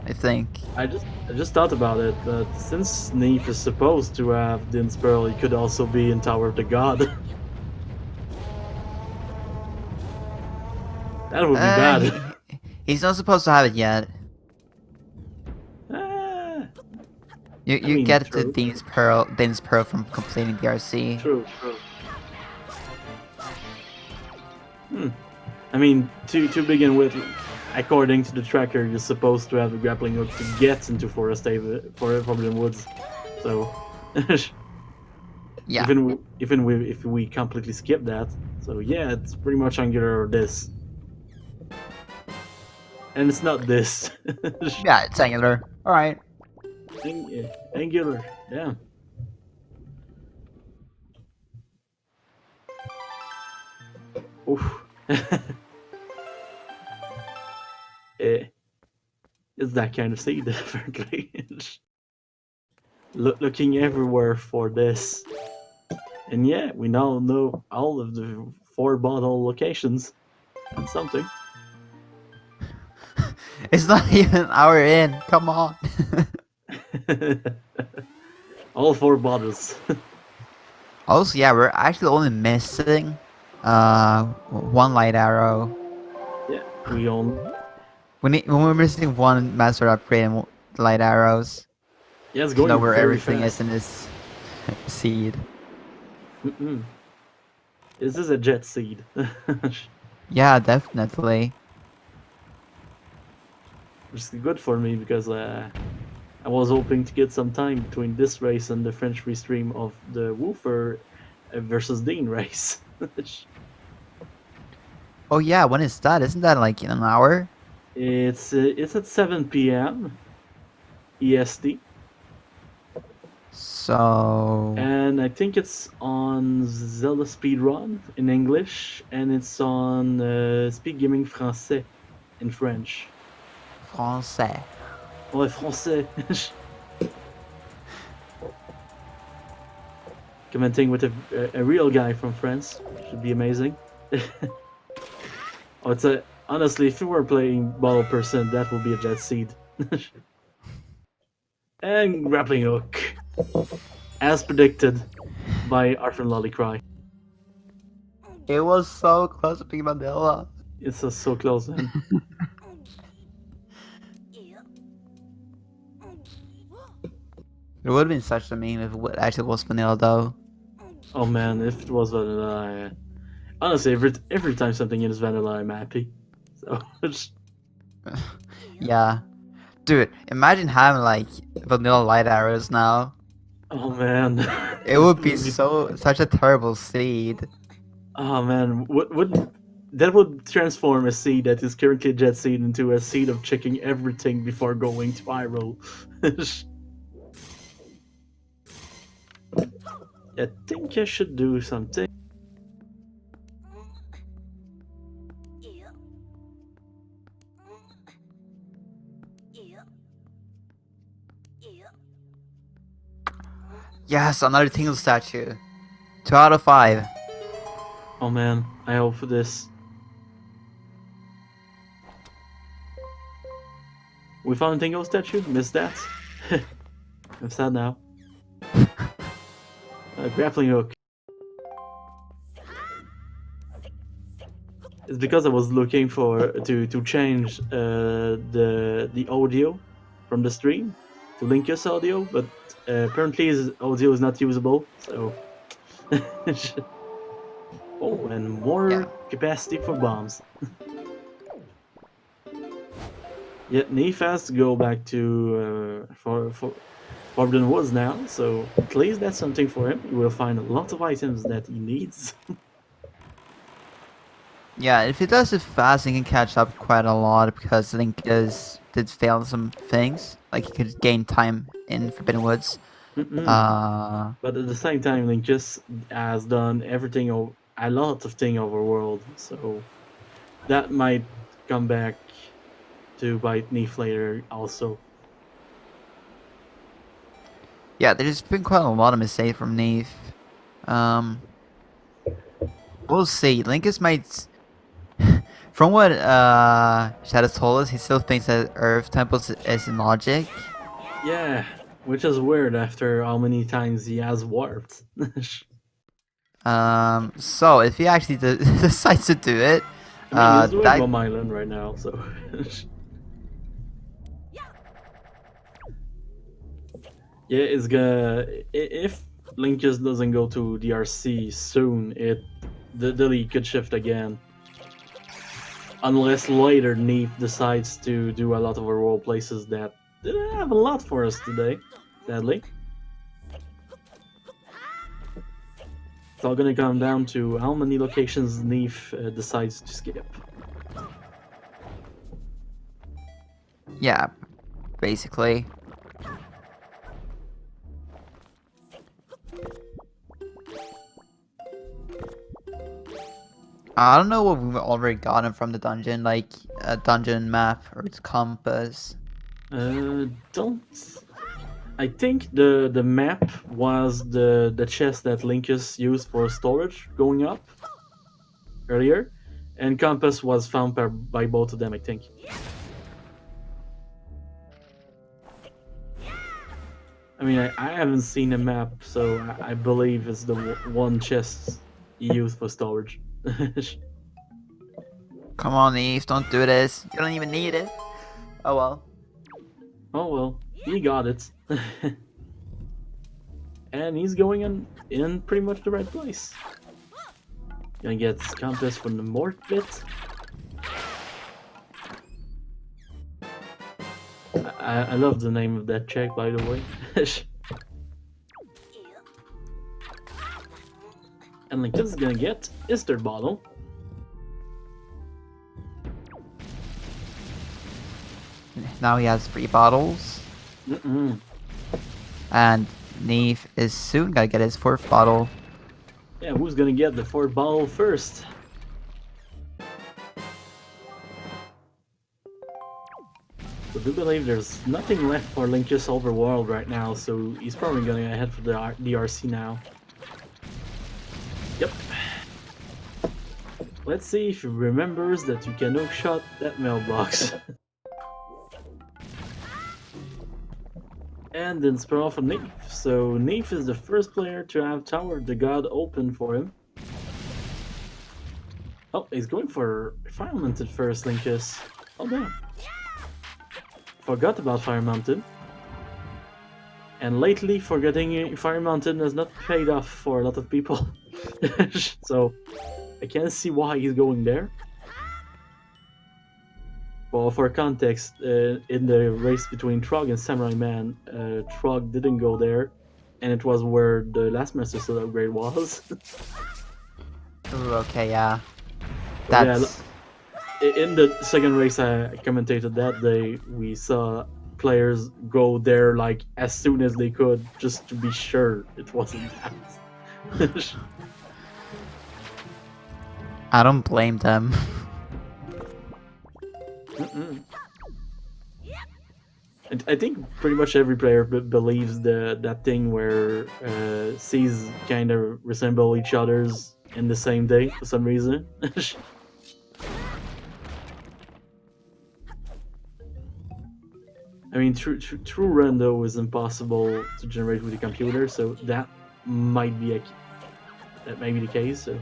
I think. I just thought about it, but since neefe is supposed to have Din's Pearl, he could also be in Tower of the God. That would be bad. He's not supposed to have it yet. Ah, You I you mean, get the true, Dean's Pearl from completing the RC. true, true. I mean, to begin with, according to the tracker, you're supposed to have a grappling hook to get into Forbidden Woods. So, Yeah. if we completely skip that, so yeah, it's pretty much Angular or this, and it's not this. Yeah, it's Angular. Alright. Angular, yeah. Oof. Eh, it's that kind of seed, apparently. Looking everywhere for this. And yeah, we now know all of the 4 bottle locations. That's something. It's not even an hour in. Come on. All 4 bottles. Also, yeah, we're actually only missing one light arrow. Yeah, we own. We're missing one master upgrade and light arrows Yeah, it's to know going where very everything is fast. in this seed. Mm-mm. This is a jet seed. Yeah, definitely. Which is good for me because I was hoping to get some time between this race and the French restream of the Woofer versus Dean race. Oh yeah, when is that? Isn't that like in an hour? It's at 7 p.m. EST, So and I think it's on Zelda Speedrun in English, and it's on Speed Gaming Français in French. français. Ouais, français. Commenting with a real guy from France should be amazing. Oh, it's a honestly, if you were playing Bottle Person, that would be a Jet Seed. And grappling hook, as predicted by Arthur Lollycry. It was so close to being Mandela. It's so close, man. It would have been such a meme if it actually was vanilla though. Oh man, if it was vanilla, honestly, every time something is vanilla, I'm happy. So Yeah. Dude, imagine having like vanilla light arrows now. oh man, It would be such a terrible seed. oh man, what would that would transform a seed that is currently a jet seed into a seed of checking everything before going to Hyrule. I think I should do something. Yes, another Tingle statue. 2 out of 5. Oh man, I hope for this. We found a Tingle statue. Missed that. I'm sad now. Grappling hook. It's because I was looking for to change the audio from the stream to Linkus audio, but apparently his audio is not usable. So, oh, and more Yeah. capacity for bombs. Yet neefe has to go back to for Forbidden Woods now, so at least that's something for him. He will find a lot of items that he needs. Yeah, if he does it fast, he can catch up quite a lot because Link did fail some things. Like he could gain time in Forbidden Woods. Uh, But at the same time, Link just has done everything, a lot of thing overworld, so that might come back to bite neefe later also. yeah, there's been quite a lot of mistakes from neefe. We'll see. Linkus might. From what Shadow told us, he still thinks that Earth Temples is in logic. Yeah, which is weird after how many times he has warped. So if he actually decides to do it, I mean, he's doing that Mom Island right now, so. Yeah, it's gonna. If Link just doesn't go to DRC soon, the league could shift again. Unless later neefe decides to do a lot of our role places that didn't have a lot for us today, sadly. It's all gonna come down to how many locations neefe decides to skip. yeah, basically. I don't know what we've already gotten from the dungeon, like a dungeon map or its compass. Don't. I think the map was the chest that Linkus used for storage going up earlier, and compass was found by both of them, I think. I mean, I haven't seen a map, so I believe it's the one chest he used for storage. Come on, Eve, don't do this. You don't even need it. Oh well. Oh well, he got it. And he's going in pretty much the right place. Gonna get compass from the mort bit. I love the name of that check, by the way. And Linkus is gonna get his third bottle. Now he has 3 bottles. And Neefe is soon gonna get his 4th bottle. Yeah, who's gonna get the 4th bottle first? I do believe there's nothing left for Linkus Overworld right now, so he's probably gonna head for the DRC now. Yep. Let's see if he remembers that you can hook-shot that mailbox. And then spin off of Neefe. So Neefe is the first player to have Tower of the God open for him. Oh, he's going for Fire Mounted first, Linkus. Oh damn. Forgot about Fire Mounted. And lately, forgetting Fire Mountain has not paid off for a lot of people. So, I can't see why he's going there. Well, for context, in the race between Trog and Samurai Man, Trog didn't go there, and it was where the last Master Sword upgrade was. Ooh, okay, yeah. Yeah, That's... in the second race I commentated that day, we saw players go there like as soon as they could, just to be sure it wasn't that. I don't blame them. And I think pretty much every player believes that thing where C's kind of resemble each other's in the same day for some reason. I mean, true Rando is impossible to generate with a computer, so that might be the case. So.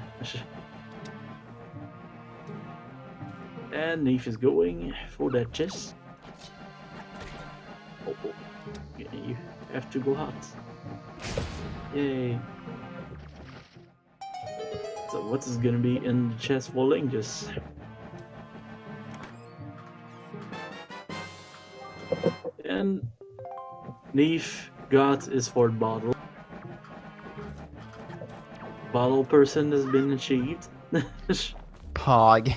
And Neefe is going for that chest. Oh, yeah, you have to go hot. Yay. So what is gonna be in the chest for Linkus? And Neefe got his 4th bottle. Bottle person has been achieved. Pog.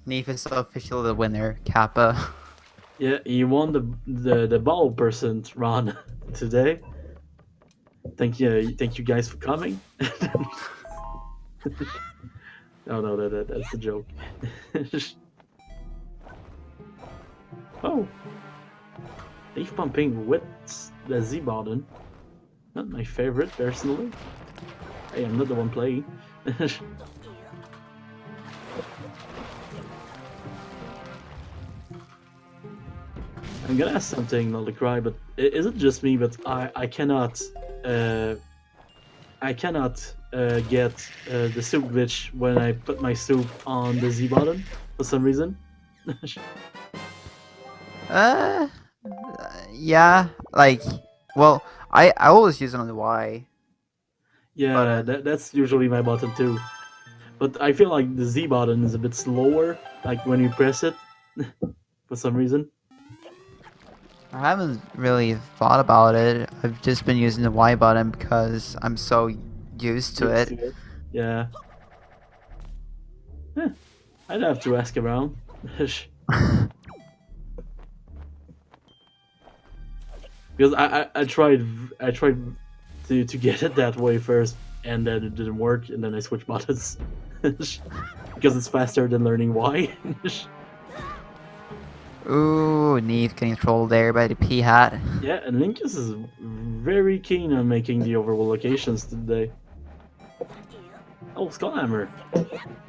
Neefe is officially the winner, Kappa. Yeah, he won the bottle person run today. Thank you guys for coming. No, that's a joke. Oh, leaf pumping with the Z button. Not my favorite personally. Hey, I'm not the one playing. I'm gonna ask something, not to cry, but is it just me? But I cannot get the soup glitch when I put my soup on the Z button for some reason. Yeah, like, well, I always use it on the Y. Yeah, But, that's usually my button too. But I feel like the Z button is a bit slower, like when you press it, for some reason. I haven't really thought about it. I've just been using the Y button because I'm so used to it. Yeah. I'd have to ask around. Because I tried to get it that way first, and then it didn't work, and then I switched buttons. Because it's faster than learning why. Ooh, Neefe getting trolled there by the P hat. Yeah, and Linkus is very keen on making the overworld locations today. Oh, Skullhammer.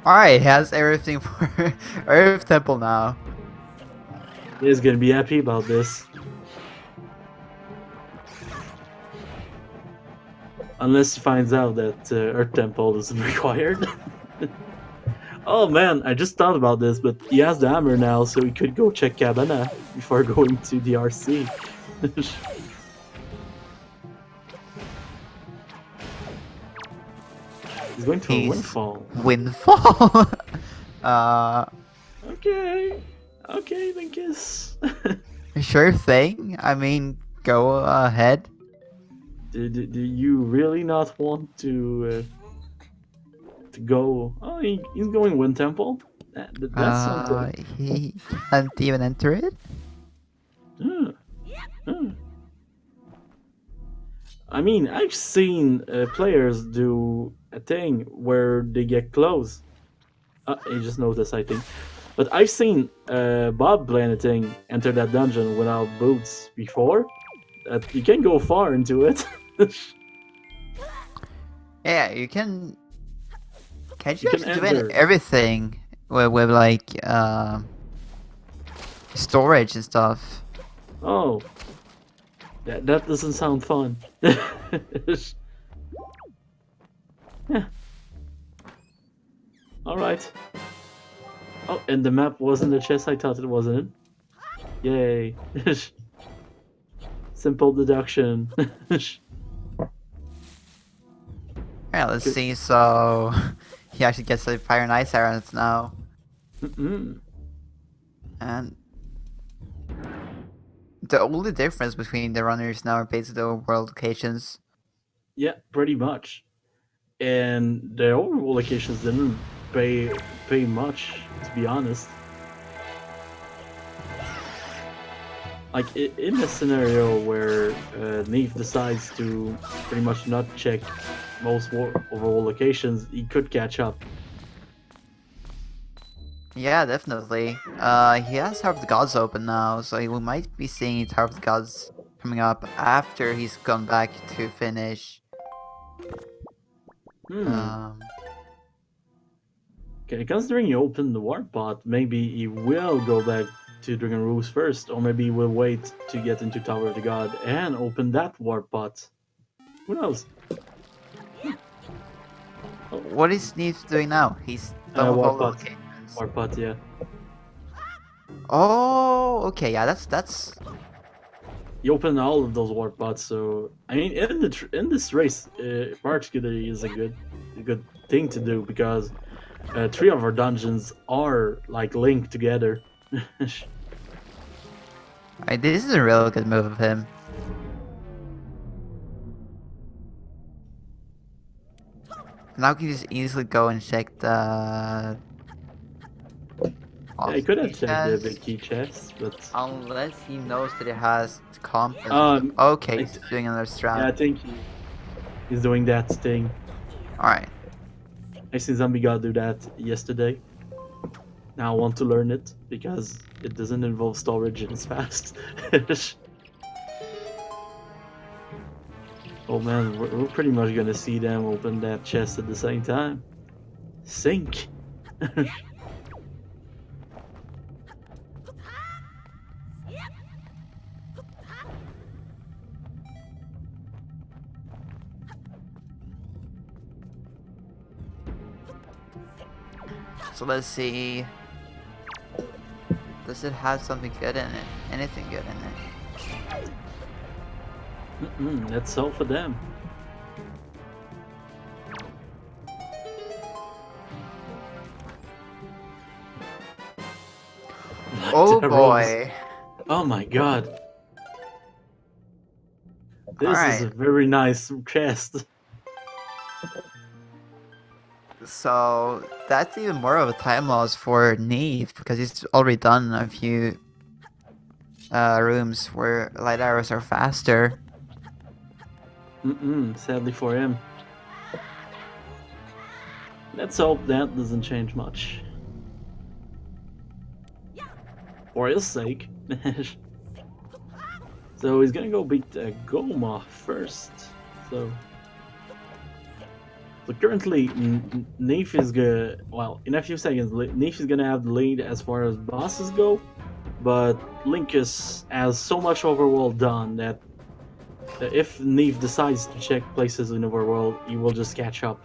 Alright, he has everything for Earth Temple now. He's gonna be happy about this. Unless he finds out that Earth Temple isn't required. Oh man, I just thought about this, but he has the hammer now, so he could go check Cabana before going to the RC. He's going to a windfall. Windfall? Okay, Linkus. Sure thing. I mean, go ahead. Do you really not want to go? Oh, he's going Wind Temple. That's something. He can't even enter it? Huh, huh. I mean, I've seen players do a thing where they get close. I just noticed, I think. But I've seen Bob Planeting enter that dungeon without boots before. That you can go far into it. Yeah, you can. Can't You you can actually do enter. everything with like storage and stuff? Oh, that doesn't sound fun. Yeah. All right. Oh, and the map wasn't the chest I thought it wasn't. Yay. Simple deduction. Yeah, let's Good. see. So he actually gets the fire and ice arrows now, Mm-mm. and the only difference between the runners now are basically the world locations. Yeah, pretty much. And the overall locations didn't pay much, to be honest. Like in a scenario where Neef decides to pretty much not check most overall locations, he could catch up. Yeah, definitely. He has Tower of the Gods open now, so we might be seeing Tower of the Gods coming up after he's gone back to finish. Hmm. Um, Okay, considering you opened the warp pod, maybe he will go back to Dragon Roost first, or maybe he will wait to get into Tower of the God and open that warp pod. Who knows? Oh, what is Neef doing now? He's done with all warp the pod. locations. Warp pod, yeah. Oh, okay, yeah, that's You open all of those warp pods, so I mean, in this race, particularly is a good thing to do because three of our dungeons are like linked together. this is a real good move of him. Now can you just easily go and check the Yeah, I off could have key checked the big chest, key chest, but unless he knows that it has comp. Okay, I, he's doing another yeah, I strat. think he's doing that thing. All right. I seen Zombie God do that yesterday. Now I want to learn it because it doesn't involve storage and it's fast. Oh man, we're pretty much gonna see them open that chest at the same time. Sync. So let's see. Does it have something good in it? Anything good in it? That's all for them. Like Oh the rose. boy. Oh my god. All This is right. a very nice chest. So that's even more of a time loss for Neve because he's already done a few rooms where light arrows are faster. Sadly for him. Let's hope that doesn't change much. For his sake. So he's gonna go beat Goma first. So currently, Neef is gonna. Well, in a few seconds, Neef is gonna have the lead as far as bosses go. But Linkus has so much Overworld done that if Neef decides to check places in Overworld, he will just catch up.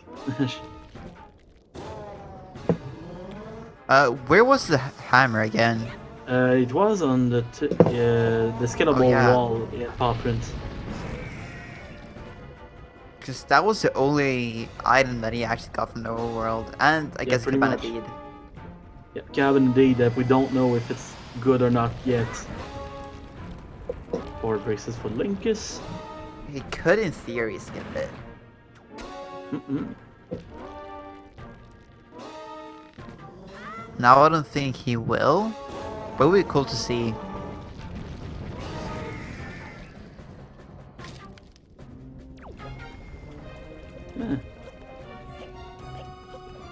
Where was the hammer again? It was on the Oh scalable yeah, wall in Poprint. because that was the only item that he actually got from the overworld, and I Yeah, guess pretty Cabana much. Deed. Yeah, Cabin indeed that we don't know if it's good or not yet. 4 braces for Linkus. He could, in theory, skip it. Now I don't think he will, but it would be cool to see.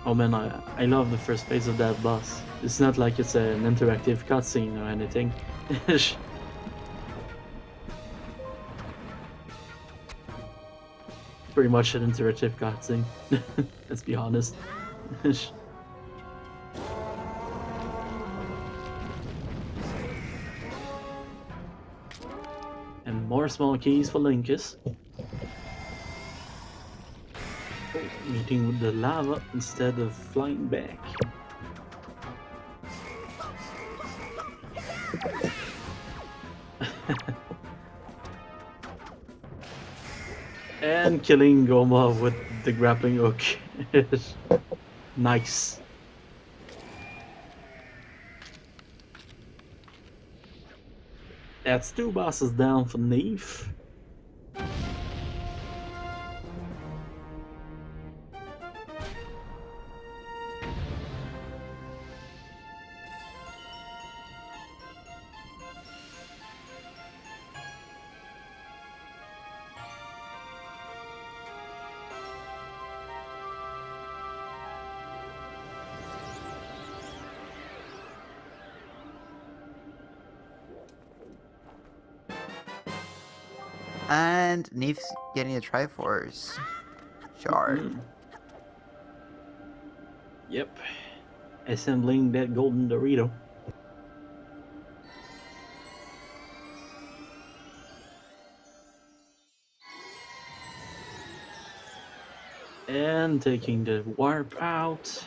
Oh man, I love the first phase of that boss. It's not like it's an interactive cutscene or anything. Pretty much an interactive cutscene. Let's be honest. And more small keys for Linkus. Meeting with the lava instead of flying back. And killing Goma with the grappling hook. Nice. That's 2 bosses down for neefe. And Neefe's getting a Triforce shard. Yep. Assembling that golden Dorito. And taking the warp out.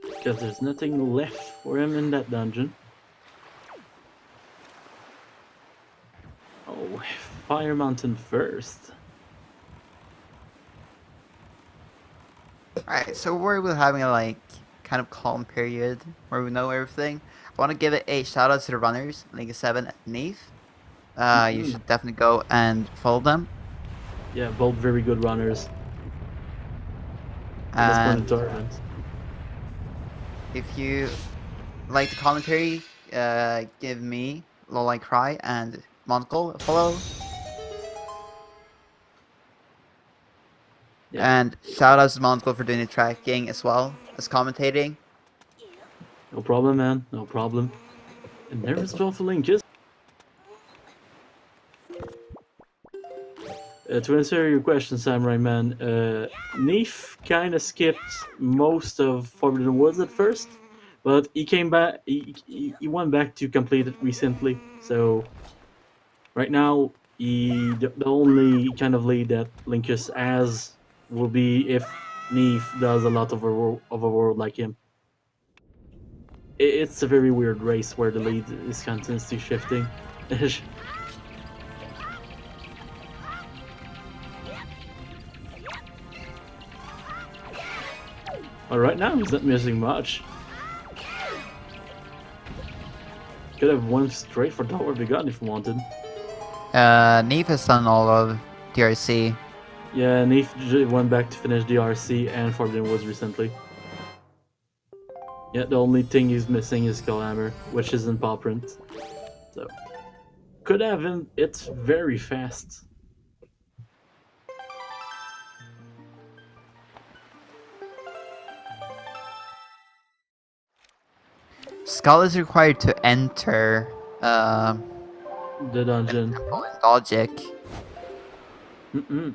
Because there's nothing left for him in that dungeon. Oh, Fire Mountain first. Alright, so we're having a like kind of calm period where we know everything. I want to give it a shout out to the runners, Linkus7 and neefe. You should definitely go and follow them. Yeah, both very good runners. Let's go into tournament. If you like the commentary, give me Lol Cry and Montcol a follow. Yeah. And shout out to Montcol for doing the tracking as well as commentating. No problem, man. No problem. And there is 12 for Linkus. To answer your question, Samurai Man, neefe kind of skipped most of Forbidden Woods at first, but he came back. He went back to complete it recently. So right now, the only kind of lead that Linkus has will be if neefe does a lot of Overworld like him. It's a very weird race where the lead is constantly shifting. Well, right now he's not missing much. Could have won straight for Tower of the Gun if he wanted. Neefe has done all of DRC. Yeah, neefe went back to finish DRC and Forbidden Woods recently. Yeah, the only thing he's missing is Skullhammer, which is in paw print. So, could have him. It's very fast. Skull is required to enter The dungeon. Logic. Mm-mm.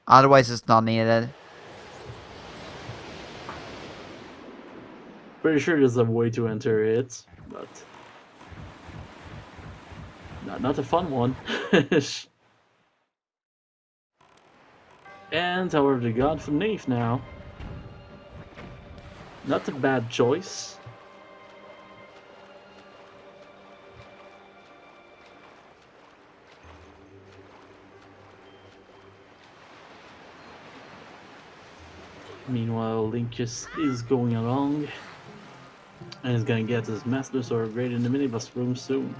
Otherwise, it's not needed. Pretty sure there's a way to enter it, but not a fun one. And Tower of the God for neefe now. Not a bad choice. Meanwhile, Linkus is going along and is gonna get his Master Sword right in the minibus room soon.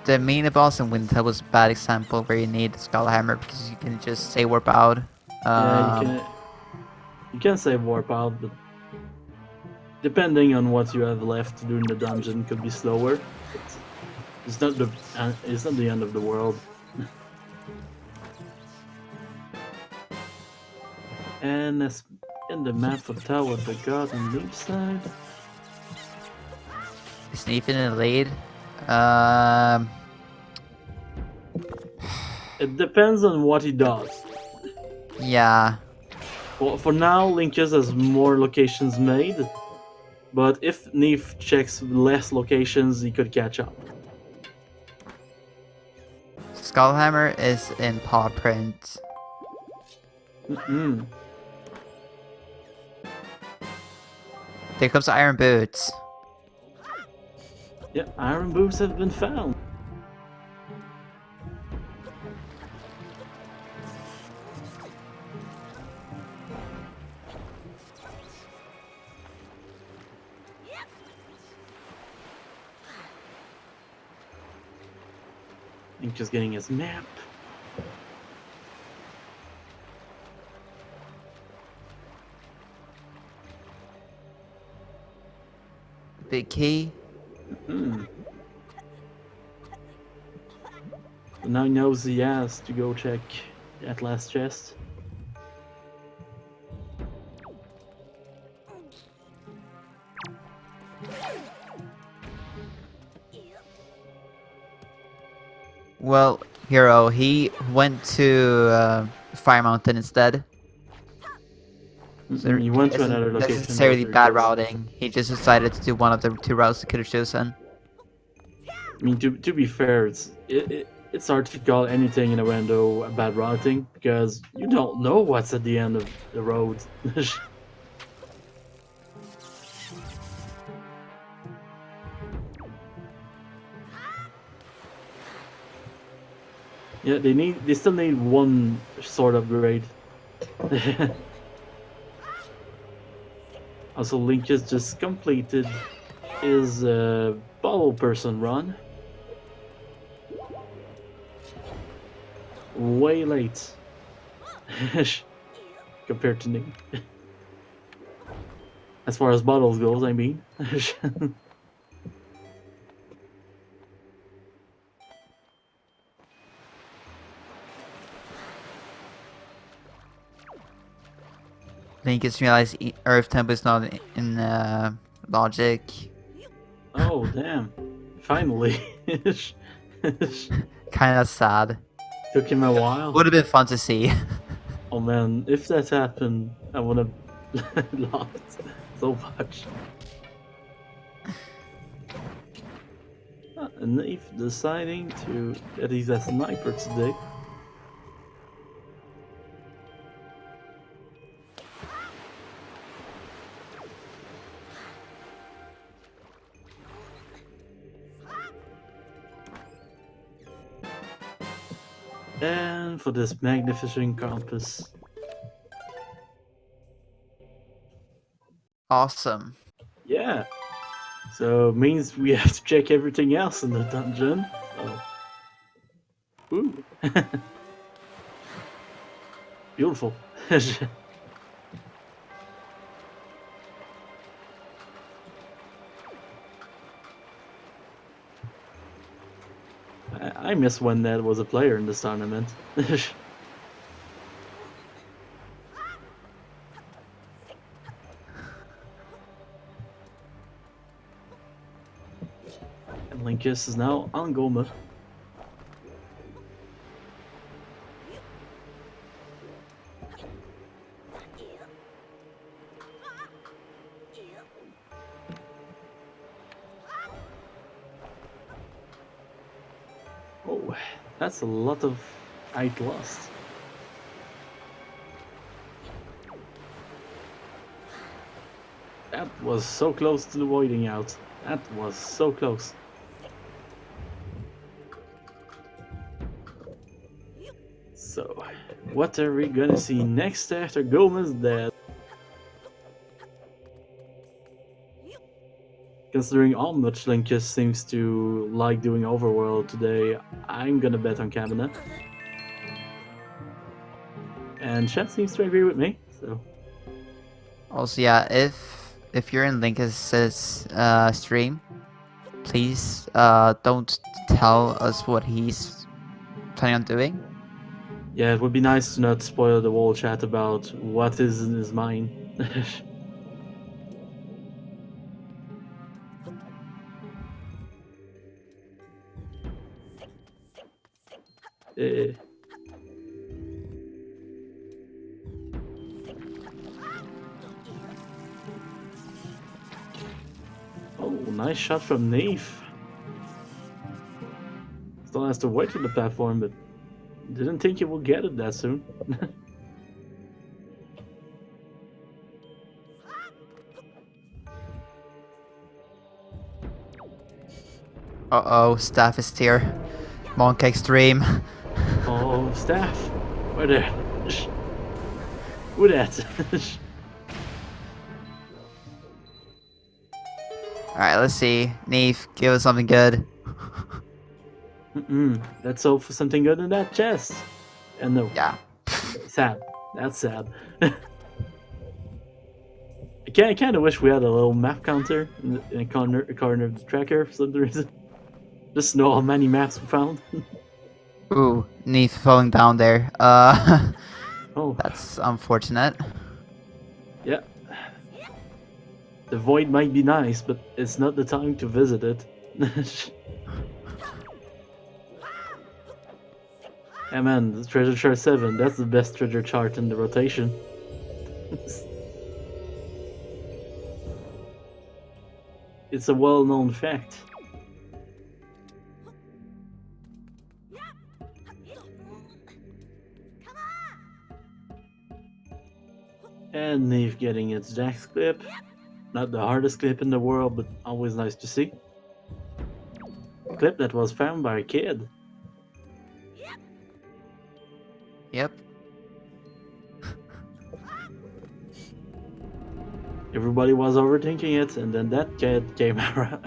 the mini boss in Winter was a bad example where you need the Skull Hammer because you can just say warp out. Yeah, you can say warp out, but depending on what you have left during the dungeon, could be slower. But it's not the end of the world. And as in the map for Tower of the God on the side. Is neefe in the lead? It depends on what he does. Yeah. Well, for now, Linkus has more locations made, but if neefe checks less locations, he could catch up. Skullhammer is in paw print. Mm-mm. There comes Iron Boots. Yeah, iron boots have been found. Linkus getting his map. Big key. So now he knows he has to go check that last chest. Well, Hero, he went to Fire Mountain instead. So He went to isn't another location. necessarily though, bad because- routing. He just decided to do one of the two routes he could have chosen. I mean, to be fair, it's hard to call anything in a Rando a bad routing because you don't know what's at the end of the road. Yeah, they still need one sword upgrade. Also, Linkus just completed his bottle person run. Way late. Compared to me. As far as bottles goes, I mean. Then he gets realized Earth Temple is not in logic. Oh, damn. Finally. Kind of sad. Took him a while. Would have been fun to see. Oh man, if that happened, I would have laughed so much. And if deciding that he's a sniper today. And for this magnificent compass. Awesome. Yeah. So means we have to check everything else in the dungeon. Oh. Ooh. Beautiful. I miss when Ned was a player in this tournament. And Linkus is now on Gomer. Oh, that's a lot of height lost. That was so close to the voiding out. That was so close. So, what are we gonna see next after Gomez dead? considering how much Linkus seems to like doing Overworld today, I'm gonna bet on Cabinet. And chat seems to agree with me, so Also, yeah, if you're in Linkus's stream, please don't tell us what he's planning on doing. yeah, it would be nice to not spoil the whole chat about what is in his mind. Eh, oh, nice shot from neefe. Still has to wait for the platform, but didn't think he would get it that soon. Uh-oh, staff is here. Monk Extreme. Oh, staff. Where there? Who that? Alright, let's see. Neef, give us something good. Let's hope for something good in that chest. And no. Yeah. Sad. That's sad. I kind of wish we had a little map counter in a corner of the tracker for some reason. Just know how many maps we found. Ooh, Neef falling down there. Oh, That's unfortunate. yeah. The void might be nice, but it's not the time to visit it. Yeah, man, the treasure chart 7, that's the best treasure chart in the rotation. It's a well-known fact. And Neve getting its Jax clip. Not the hardest clip in the world, but always nice to see. A clip that was found by a kid. Yep. Everybody was overthinking it, and then that kid came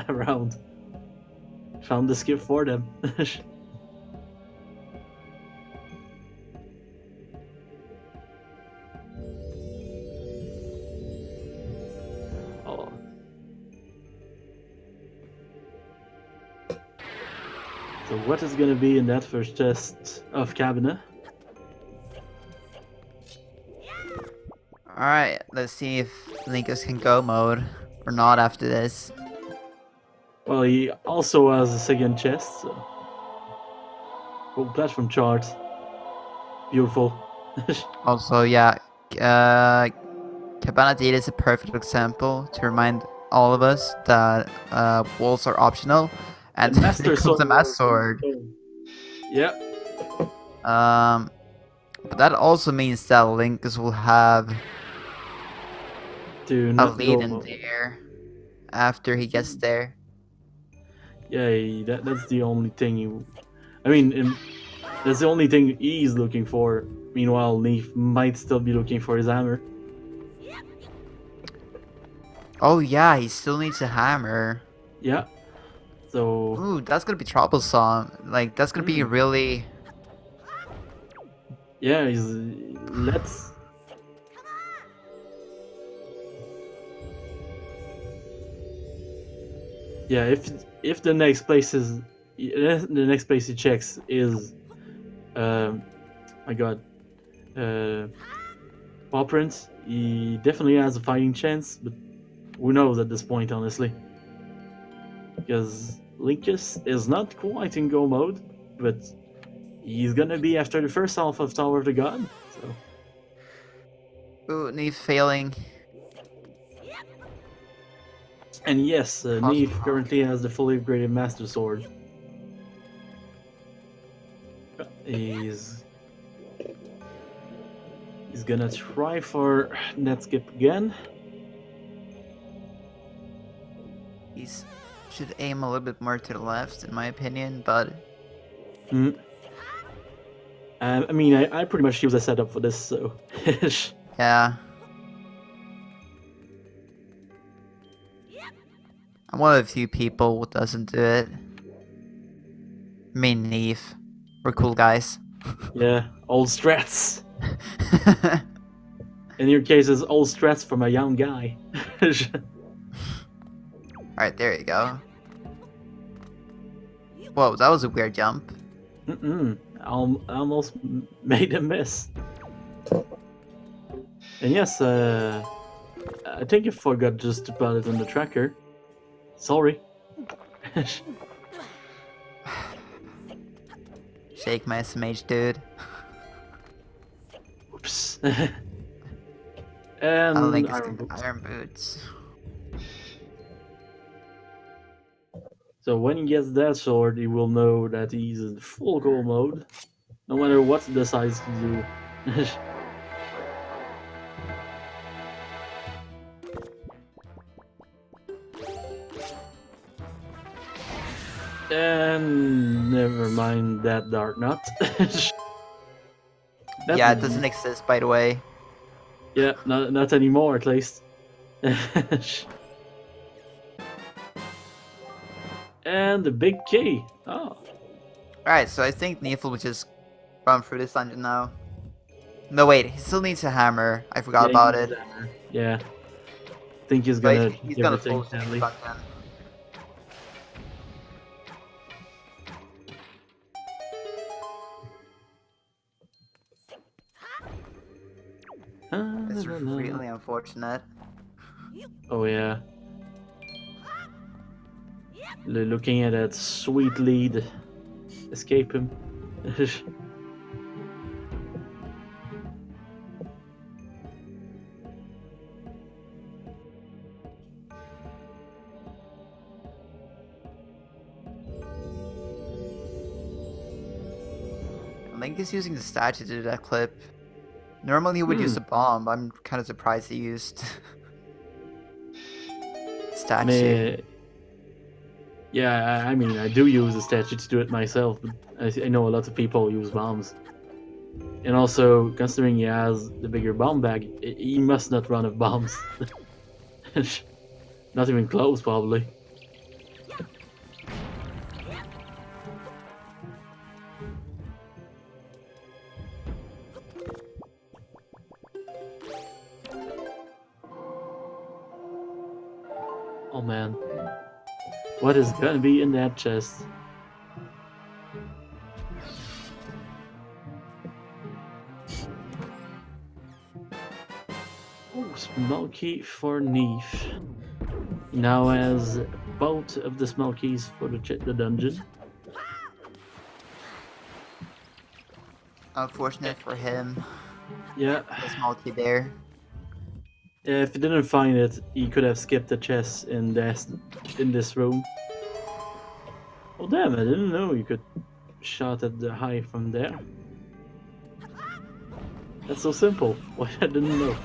around. Found the skip for them. Oh. So what is gonna be in that first chest of cabinet? Alright, let's see if Linkus can go mode or not after this. Well, he also has a second chest, so. Full platform chart. Beautiful. Also, yeah, Cabana Data is a perfect example to remind all of us that walls are optional, and The there Master comes Sword a mass was sword. Yep. But that also means that Linkus will have Do a not lead go in mode. there after he gets there. Yeah, that's the only thing you. I mean, that's the only thing he's looking for. Meanwhile, Neef might still be looking for his hammer. Oh yeah, he still needs a hammer. Yeah. So. Ooh, that's gonna be troublesome. Like, that's gonna be really... Yeah, let's. Yeah, if the next place is the next place he checks is, my God, paw prints, he definitely has a fighting chance, but who knows at this point, honestly. Because Linkus is not quite in go mode, but he's gonna be after the first half of Tower of the God. So Ooh, Neef failing. and yes, Neef Possible. currently has the fully upgraded Master Sword. He's gonna try for net skip again. He should aim a little bit more to the left, in my opinion, but... I mean, I pretty much use a setup for this, so. Yeah. I'm one of the few people who doesn't do it. Me and neefe. We're cool guys. Yeah, old strats. In your case, it's old strats from a young guy. Alright, there you go. Whoa, that was a weird jump. I almost made a mess. And yes, I think I forgot just to put it on the tracker. Sorry. Shake my SMH, dude. Oops. I'll And link us iron to boots. iron boots. So when he gets that sword, he will know that he's in full goal mode, no matter what he decides to do. And never mind that dart nut. Yeah, it doesn't exist, by the way. Yeah, not anymore at least. And the big key. Oh, Alright, so I think neefe will just run through this dungeon now. No, wait, he still needs a hammer. I forgot yeah, he about needs it. the hammer. Yeah, think he's But gonna he's give gonna it to full this instantly. dungeon. It's really unfortunate. Oh yeah. Looking at that sweet lead. Escape him. Link is using the statue to do that clip. Normally he would use a bomb, but I'm kind of surprised he used statue. Yeah, I mean, I do use a statue to do it myself, but I know a lot of people use bombs. And also, considering he has the bigger bomb bag, he must not run of bombs. Not even close, probably. Oh man. What is gonna be in that chest? Oh, small key for neefe. He now has both of the small keys for the dungeon. Unfortunate for him. Yeah. The small key there. If he didn't find it, he could have skipped the chest in this room. Oh damn! I didn't know you could shot at the high from there. That's so simple. Why I didn't know.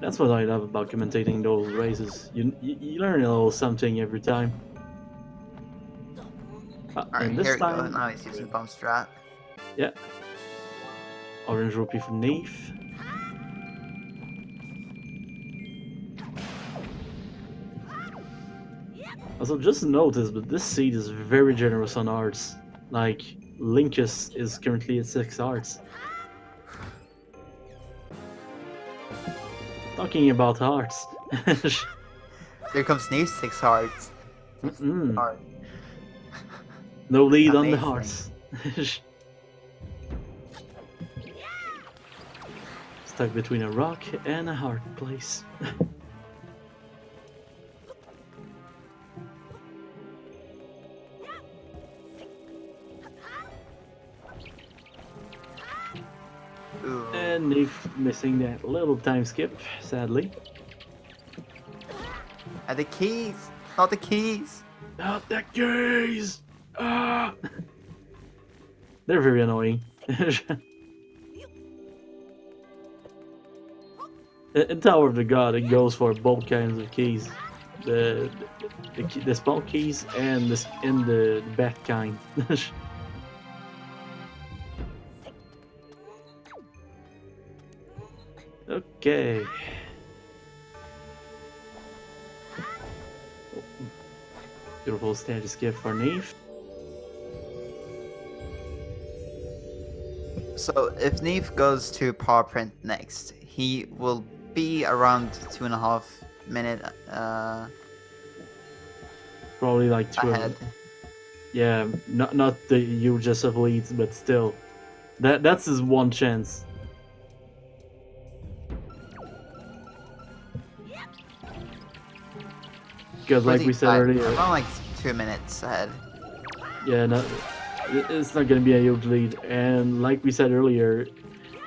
That's what I love about commentating those races. You learn a little something every time. Alright, And here this we go. time, Now he's using bomb strat. yeah, orange rupee for neefe. Also, just notice, but this seed is very generous on arts. Like, Linkus is currently at 6 arts. Talking about hearts. There comes neefe 6 hearts. Hard. No lead on the Amazing. hearts. Stuck between a rock and a heart place. Ooh. And neefe missing that little time skip, sadly. And the keys! Not the keys! Not the keys! Ah! They're very annoying. In Tower of the God, it goes for both kinds of keys. The small keys and the bat kind. Okay. Beautiful stage skip for neefe. So if neefe goes to power print next, he will be around 2.5 minutes Probably like 2 ahead. Yeah, not the hugest of leads, but still. That's his one chance. Because like we said earlier, Around like 2 minutes ahead. yeah, no, it's not gonna be a huge lead. And like we said earlier,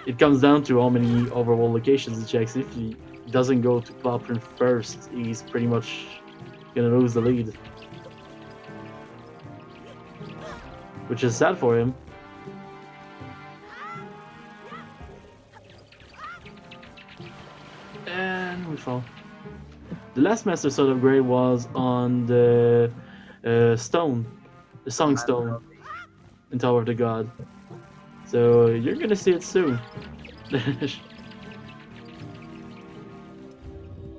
it comes down to how many overworld locations he checks. If he doesn't go to Ploprin first, he's pretty much gonna lose the lead. Which is sad for him. And we fall. The last Master Sword upgrade was on the stone, the Song Stone in Tower of the God. So you're gonna see it soon.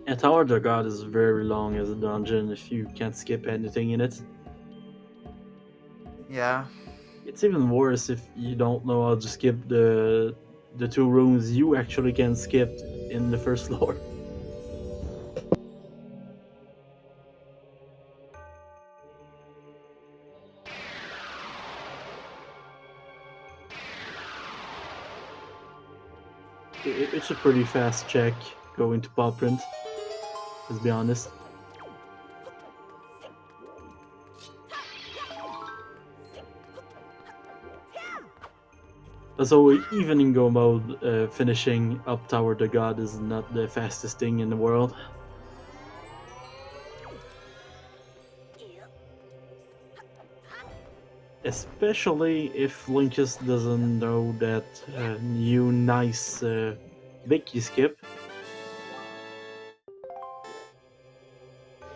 Yeah, Tower of the God is very long as a dungeon if you can't skip anything in it. Yeah. It's even worse if you don't know how to skip the 2 rooms you actually can skip in the first floor. It's a pretty fast check going to pop print, let's be honest. So even in Go mode, finishing up Tower the God is not the fastest thing in the world. Especially if Linkus doesn't know that new nice big key skip.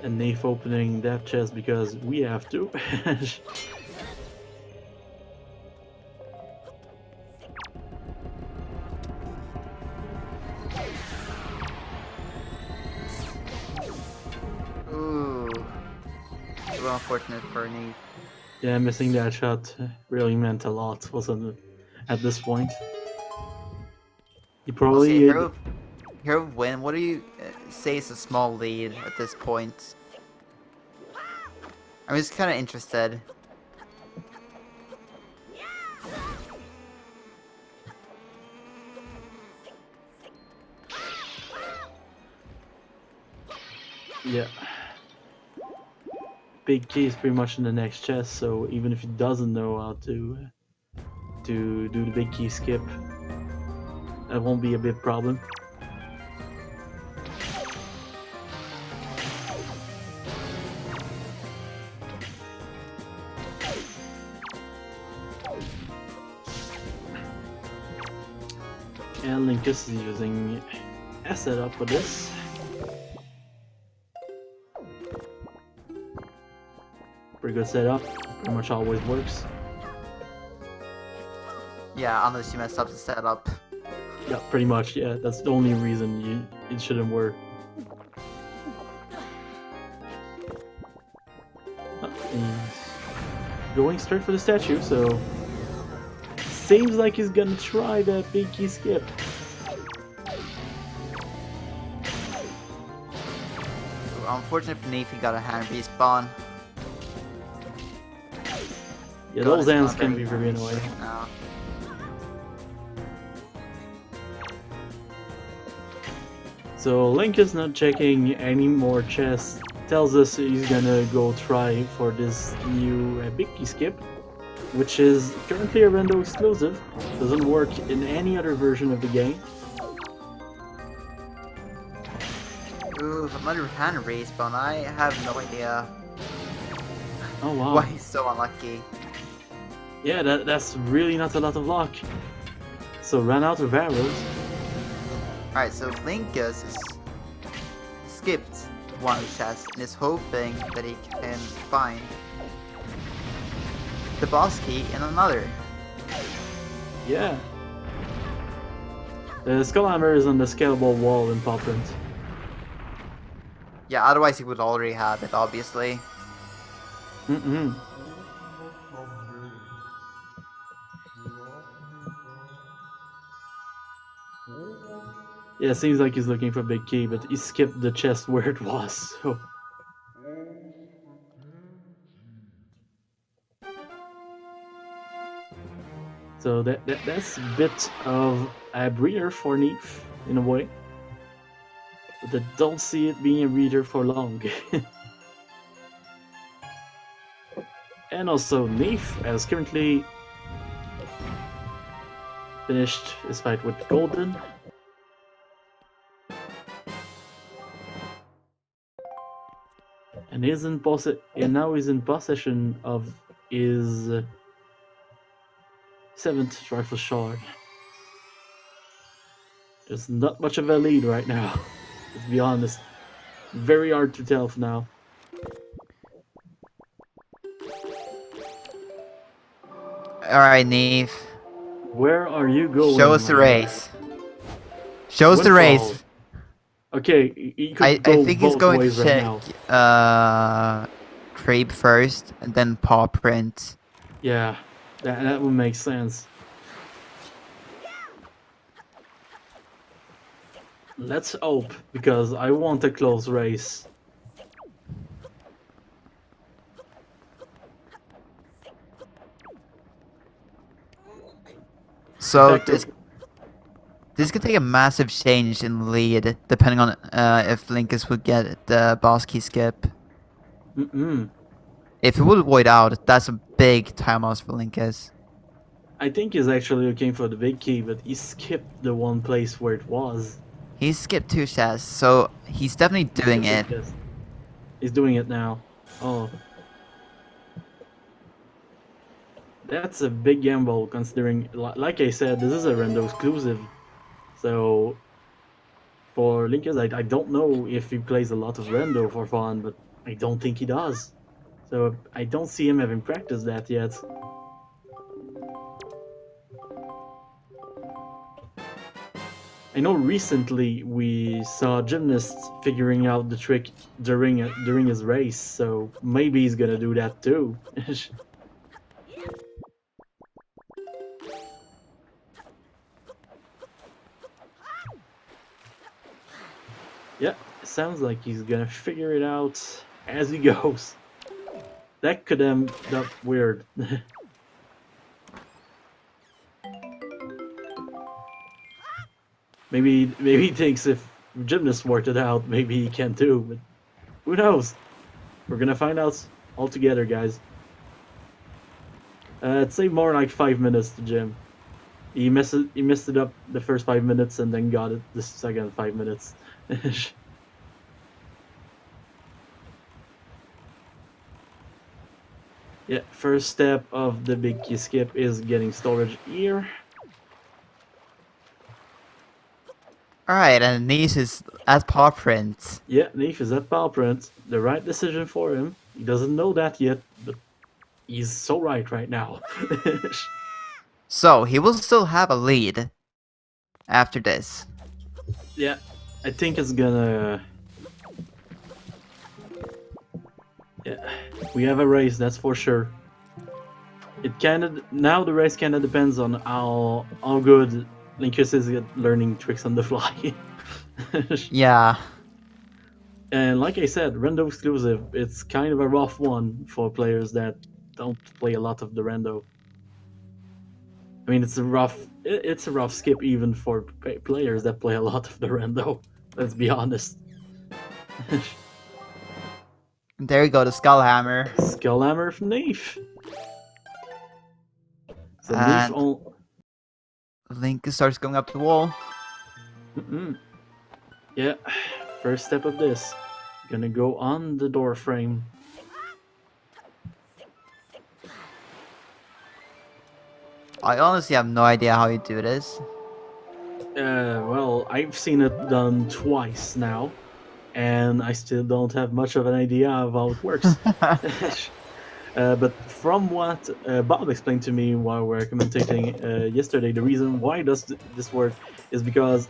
And neefe opening that chest because we have to. Ooh. So unfortunate for neefe. Yeah, missing that shot really meant a lot, wasn't it? At this point. He Well, see, probably... Hero win. What do you say is a small lead at this point? I'm just kind of interested. Yeah. Big key is pretty much in the next chest, so even if he doesn't know how to do the big key skip, that won't be a big problem. And Linkus is using a setup for this. Pretty good setup, pretty much always works. Yeah, unless you mess up the setup. Yeah, pretty much, yeah, that's the only reason it shouldn't work. He's going straight for the statue, so seems like he's gonna try that big key skip. Unfortunate for neefe, he got a hand respawn. Yeah, those hands can be very annoying. No. So Link is not checking any more chests. Tells us he's gonna go try for this new big key skip, which is currently a Rando exclusive. Doesn't work in any other version of the game. Ooh, another hand respawn. I have no idea Oh wow. why he's so unlucky. Yeah, that's really not a lot of luck. So ran out of arrows. Alright, so Linkus is skipped one chest and is hoping that he can find the boss key in another. Yeah. The skull hammer is on the scalable wall in Poprint. Yeah, otherwise he would already have it, obviously. Mm-mm. Yeah, it seems like he's looking for a big key, but he skipped the chest where it was. So that's a bit of a breather for neefe in a way, but I don't see it being a breather for long. And also neefe has currently finished his fight with Golden. And now he's in possession of his seventh rifle shard. There's not much of a lead right now. Let's be honest. Very hard to tell for now. Alright, neefe. Where are you going? Show us the race. Show us the Windfall. race. Okay, you could I go think he's both going to ways right check now. creep first and then paw print. Yeah, that would make sense. Let's hope, because I want a close race. So fact, this could take a massive change in lead depending on if Linkus would get the boss key skip. Mm-mm. If it would void out, that's a big time loss for Linkus. I think he's actually looking for the big key, but he skipped the one place where it was. He skipped 2 chests, so he's definitely doing it. He's doing it now. Oh. That's a big gamble considering, like I said, this is a Rando exclusive. So, for Linkus, I don't know if he plays a lot of Rando for fun, but I don't think he does. So, I don't see him having practiced that yet. I know recently we saw gymnasts figuring out the trick during his race, so maybe he's gonna do that too. Yeah, it sounds like he's gonna figure it out as he goes. That could end up weird. maybe he thinks if gymnasts worked it out, maybe he can too, but who knows? We're gonna find out all together, guys. I'd say more like 5 minutes to gym. He messed it up the first 5 minutes and then got it the second 5 minutes. Yeah, first step of the big key skip is getting storage here. Alright, and Niche is at paw print. Yeah, neefe is at power print. The right decision for him. He doesn't know that yet, but he's so right now. So he will still have a lead after this. Yeah, I think it's gonna. Yeah, we have a race, that's for sure. It now the race kind of depends on how good Linkus is at learning tricks on the fly. Yeah. And like I said, Rando exclusive. It's kind of a rough one for players that don't play a lot of the Rando. I mean, it's a rough skip even for players that play a lot of the Rando. Let's be honest. There you go, the Skullhammer. Skullhammer from neefe. So And neefe Link starts going up the wall. Yeah, first step of this. Gonna go on the door frame. I honestly have no idea how you do this. Well, I've seen it done twice now, and I still don't have much of an idea of how it works. But from what Bob explained to me while we were commentating yesterday, the reason why does this work is because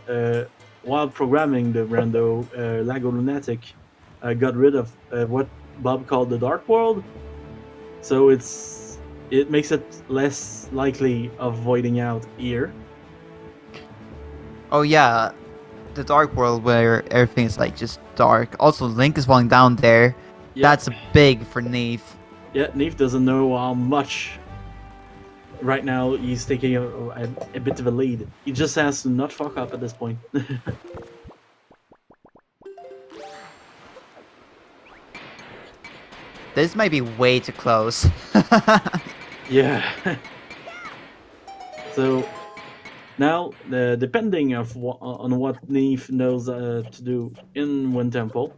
while programming the Rando, Lago Lunatic got rid of what Bob called the Dark World, So it makes it less likely of voiding out here. Oh yeah, the dark world where everything is like just dark. Also, Link is falling down there. Yeah. That's big for Neef. Yeah, Neef doesn't know how much. Right now, he's taking a bit of a lead. He just has to not fuck up at this point. This might be way too close. Yeah. So now, depending on what Neef knows to do in Wind Temple,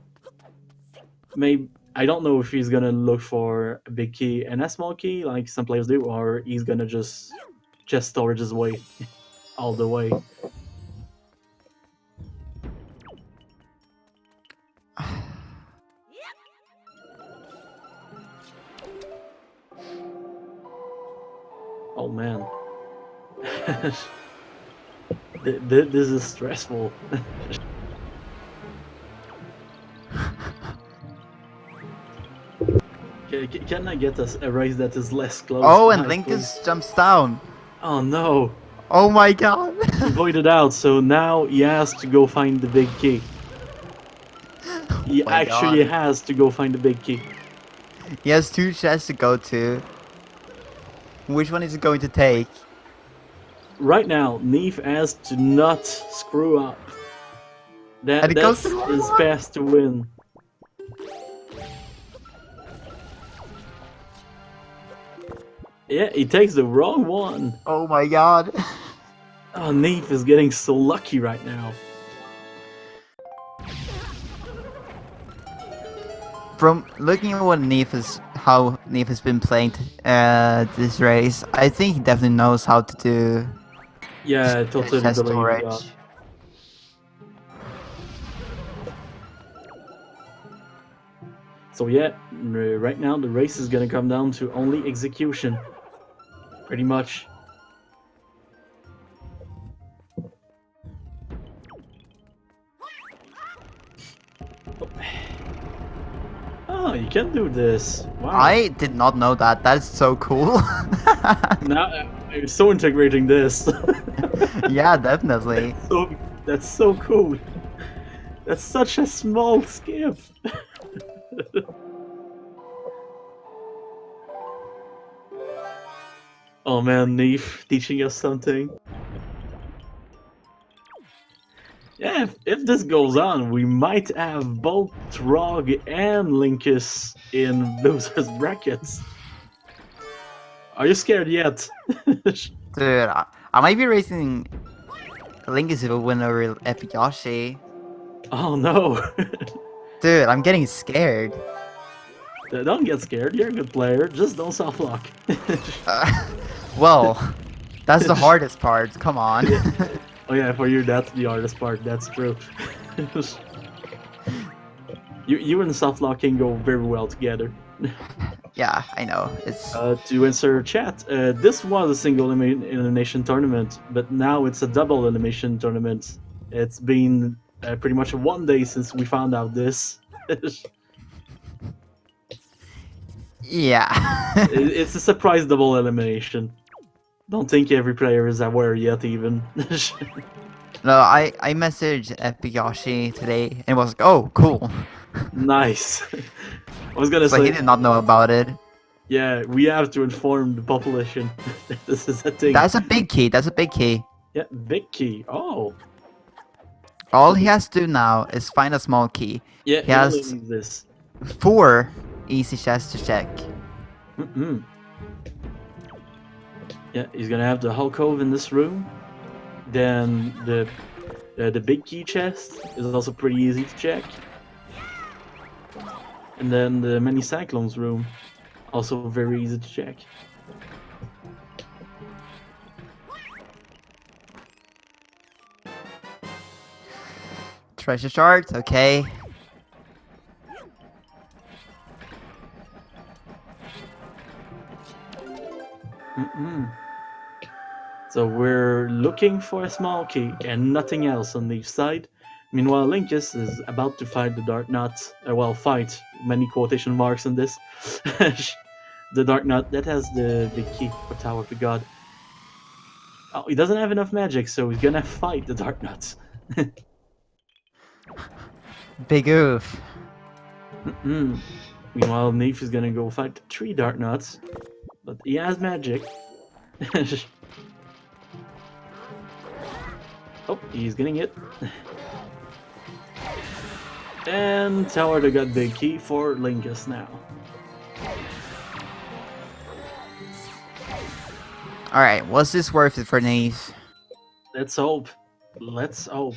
maybe I don't know if he's gonna look for a big key and a small key like some players do, or he's gonna just chest storage his way all the way. Oh man. This is stressful. Can I get a race that is less close? Oh, and Nice, Linkus jumps down. Oh no! Oh my god. He voided out, so now he has to go find the big key. He Oh my actually God. has to go find the big key. He has 2 chests to go to. Which one is he going to take? Right now, Neef has to not screw up. And it goes That's to the wrong his one. path to win. Yeah, he takes the wrong one. Oh my god. Oh, Neef is getting so lucky right now. From looking at how Neef has been playing this race, I think he definitely knows how to do Yeah, I totally chest believe he storage. does. So yeah, right now the race is gonna come down to only execution. Pretty much. Oh, you can do this. Wow. I did not know that. That's so cool. Now I'm so integrating this. Yeah, definitely. That's so cool. That's such a small skip. Oh man, Neef teaching us something. Yeah, if this goes on, we might have both Trog and Linkus in losers brackets. Are you scared yet? Dude, I might be racing Linkus if it win over Epic Yoshi. Oh no. Dude, I'm getting scared. Don't get scared, you're a good player, just don't soft lock. Well, that's the hardest part. Come on. Oh yeah, for you that's the hardest part, that's true. you and soft locking go very well together. Yeah, I know. It's To answer chat, this was a single elimination tournament, but now it's a double elimination tournament. It's been pretty much 1 day since we found out this. yeah. It's a surprise double elimination. Don't think every player is aware yet, even. No, I messaged Epic Yoshi today and it was like, oh, cool. Nice. I was gonna So say, he did not know about it. yeah, we have to inform the population that this is a thing. That's a big key. That's a big key. Yeah, big key. Oh. All he has to do now is find a small key. Yeah, He has this. 4 easy chests to check. Mm-mm. Yeah, he's gonna have the alcove in this room. Then the big key chest is also pretty easy to check. And then the many cyclones room, also very easy to check. Treasure shards, okay. Mm-mm. So we're looking for a small key and nothing else on each side. Meanwhile, Linkus is about to fight the Dark Knot. Well, fight, many quotation marks in this. the Dark Nut that has the key for Tower of the God. Oh, he doesn't have enough magic, so he's gonna fight the Dark Nuts. Big oof. Meanwhile, Neefe is gonna go fight the 3 Dark Nuts, but he has magic. Oh, he's getting it. And Tower to got the key for Linkus now. Alright, was this worth it for neefe? Let's hope. Let's hope.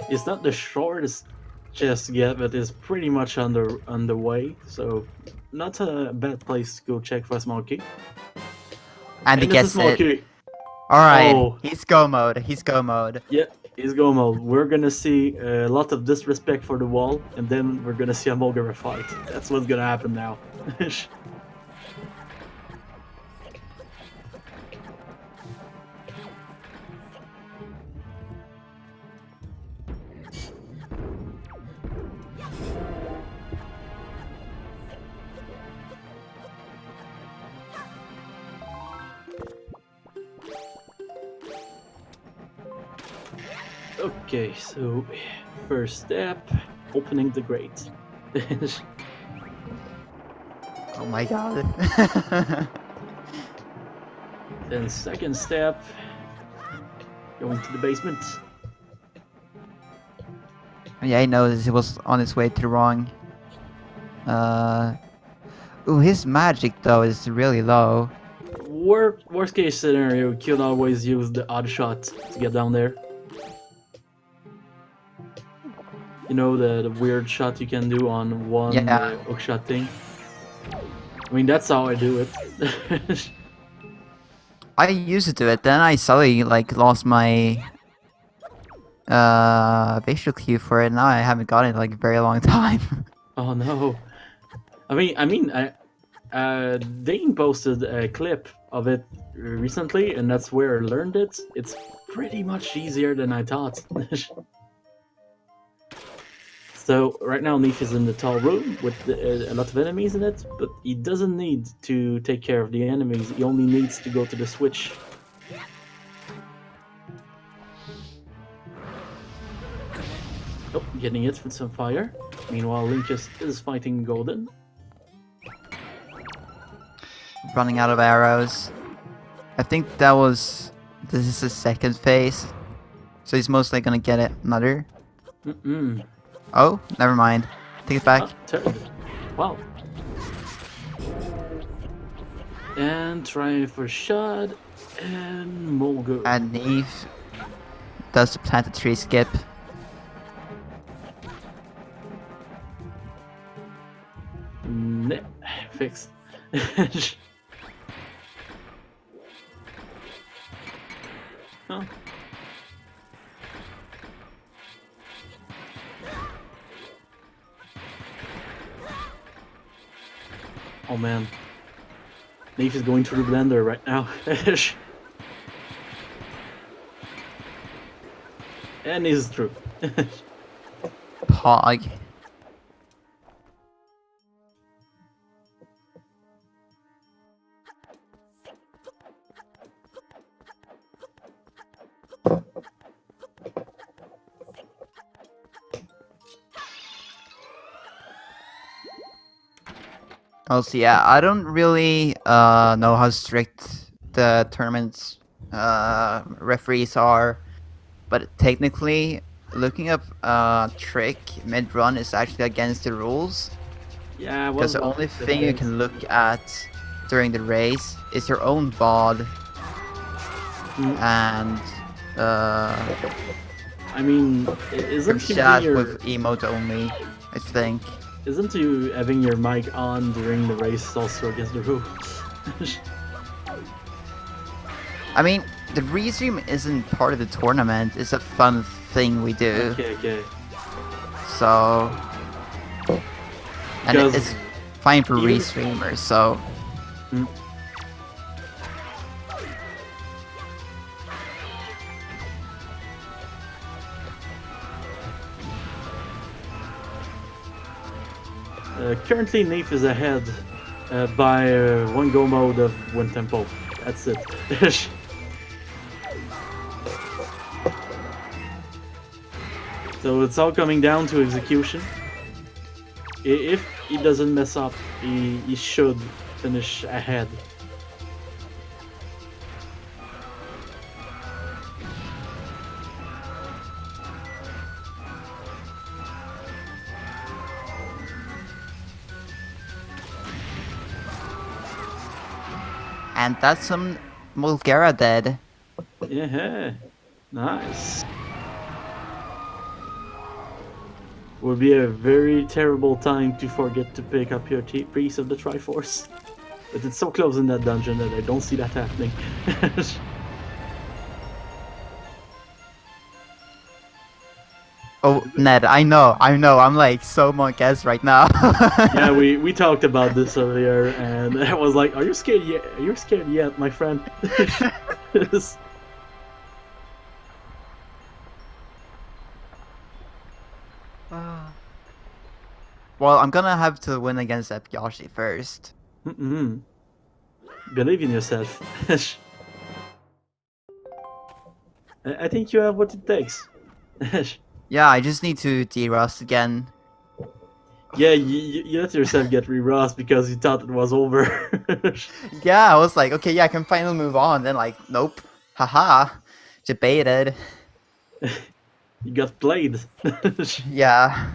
It's not the shortest chest yet, but it's pretty much on the way, so not a bad place to go check for a small key. And he it's a gets small it. key. Alright, Oh. he's go mode. He's go mode. Yeah, he's go mode. We're gonna see a lot of disrespect for the wall, and then we're gonna see a Mulgara fight. That's what's gonna happen now. Okay, so first step, opening the grate. Oh my god. Then second step, going to the basement. Yeah, he knows he was on his way to the wrong. Ooh, his magic though is really low. Worst case scenario, you could always use the odd shot to get down there. You know, the weird shot you can do on one hook shot thing? I mean, that's how I do it. I used to do it, then I suddenly like lost my facial cue for it. Now I haven't got it in like a very long time. Oh no. Dane posted a clip of it recently, and that's where I learned it. It's pretty much easier than I thought. So right now Neefe is in the tall room with a lot of enemies in it, but he doesn't need to take care of the enemies. He only needs to go to the switch. Oh, getting hit with some fire. Meanwhile, Linkus is fighting Golden. Running out of arrows. I think this is the second phase. So he's mostly gonna get it another. Oh, never mind. Take it back. Wow. And trying for shot and Mulgara. And neefe does the planted tree skip. Fixed. Oh. Oh man. Neefe is going through the blender right now. And he's through. Pog. Also, yeah, I don't really know how strict the tournament's referees are, but technically, looking up trick mid-run is actually against the rules. Yeah, because the only thing you can look at during the race is your own bod and I mean, isn't chat with emote only, I think. Isn't you having your mic on during the race also against the rule? I mean, the restream isn't part of the tournament, it's a fun thing we do. Okay. So... And it's fine for restreamers, so... Currently, Neefe is ahead By one go mode of one tempo. That's it. So it's all coming down to execution. If he doesn't mess up, he should finish ahead. And that's some Mulgara dead. Yeah, nice. Would be a very terrible time to forget to pick up your piece of the Triforce. But it's so close in that dungeon that I don't see that happening. Oh, Ned, I know. I'm like so Monk-esque right now. Yeah, we talked about this earlier, and I was like, "Are you scared yet? Are you scared yet, my friend?" Well, I'm gonna have to win against Epyashi first. Mm-mm. Believe in yourself. I think you have what it takes. Yeah, I just need to de-rust again. Yeah, you let yourself get re-rust because you thought it was over. Yeah, I was like, okay, yeah, I can finally move on. Then like, nope. Haha. Debated. You got played. Yeah.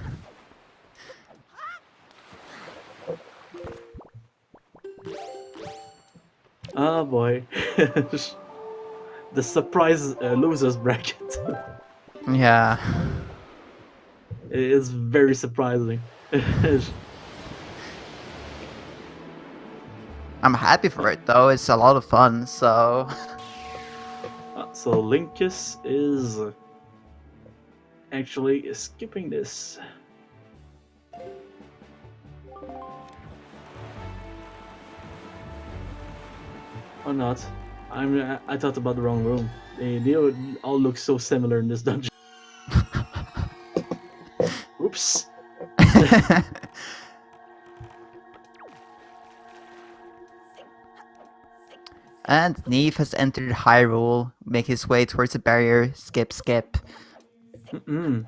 Oh boy. The surprise losers bracket. Yeah. It's very surprising. I'm happy for it though. It's a lot of fun, so So Linkus is actually skipping this. Or not. I thought about the wrong room. They all look so similar in this dungeon. Oops. And neefe has entered Hyrule, make his way towards the barrier, skip. Mm-mm.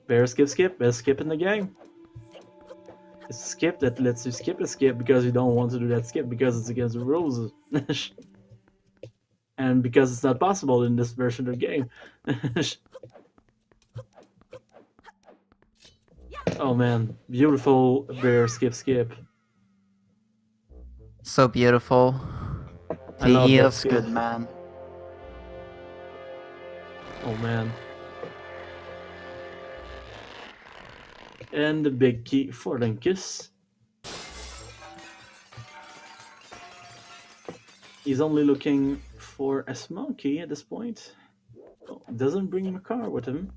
Better skip. Best skip in the game. It's a skip that lets you skip a skip because you don't want to do that skip because it's against the rules. And because it's not possible in this version of the game. Oh man, beautiful bear skip. So beautiful. I He love that heals skip. good, man. Oh man. And the big key for Linkus. He's only looking for a small key at this point. Oh, doesn't bring him a car with him.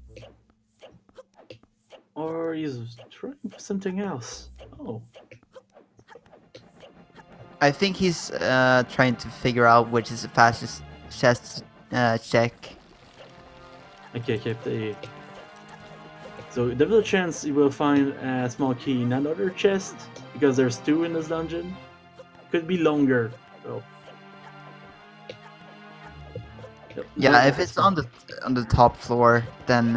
Or he's trying for something else. Oh. I think he's trying to figure out which is the fastest chest check. Okay, the. So there's a chance you will find a small key in another chest because there's two in this dungeon. Could be longer though. Yeah, if it's on the top floor, then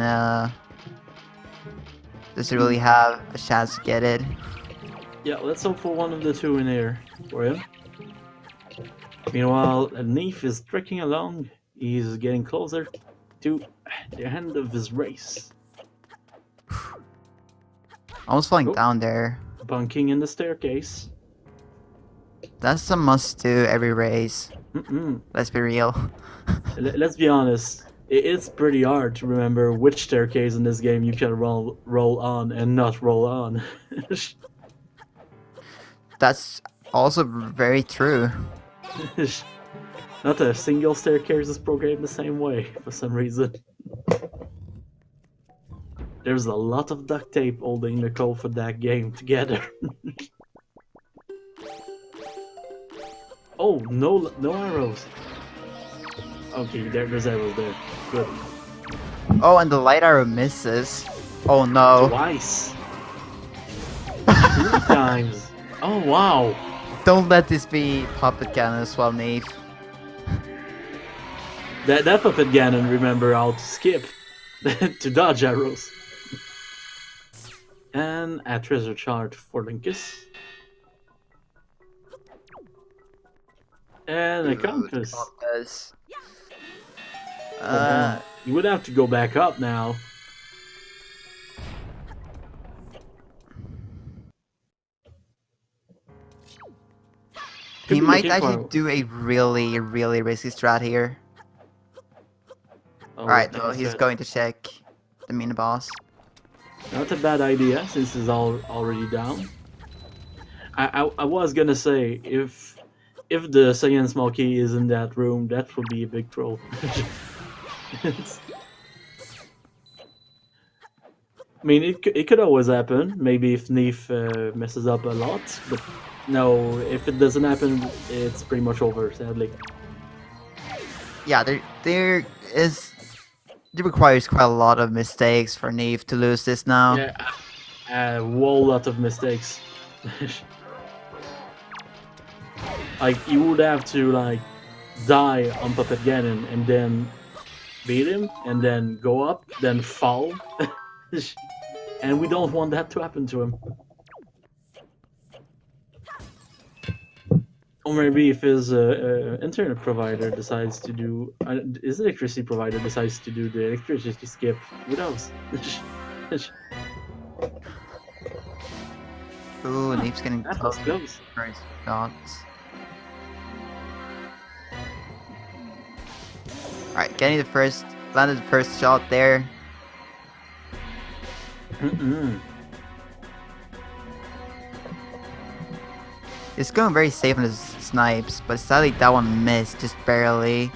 does it really have a chance to get it? Yeah, let's hope for one of the two in here for him. Meanwhile, neefe is trekking along. He's getting closer to the end of his race. Almost falling Oh. down there. Bunking in the staircase. That's a must do every race. Mm-mm. Let's be real. Let's be honest. It's pretty hard to remember which staircase in this game you can roll on and not roll on. That's also very true. Not a single staircase is programmed the same way for some reason. There's a lot of duct tape holding the code for that game together. Oh, no arrows. Okay, there's arrows there. Good. Oh, and the light arrow misses. Oh no. Twice. 3 times. Oh wow. Don't let this be puppet cannon as well, neefe. That puppet Ganon, remember how to skip to dodge arrows. And a treasure chart for Linkus. And a compass. Compass. You would have to go back up now. He might actually do a really, really risky strat here. Oh, Alright, well, he's going to check the mini boss. Not a bad idea since it's already down. I was gonna say if the Saiyan small key is in that room, that would be a big troll. I mean, it could always happen. Maybe if neefe messes up a lot, but no, if it doesn't happen, it's pretty much over, sadly. Yeah, there is... It requires quite a lot of mistakes for neefe to lose this now. Yeah, a whole lot of mistakes. Like, you would have to, like, die on Puppet Ganon and then beat him, and then go up, then fall. And we don't want that to happen to him. Or maybe if his internet provider decides to do... his electricity provider decides to do the electricity skip. Who knows? Ooh, neefe's getting That was close. close. First shots. Alright, getting the first... Landed the first shot there. It's going very safe on his snipes, but sadly that one missed, just barely.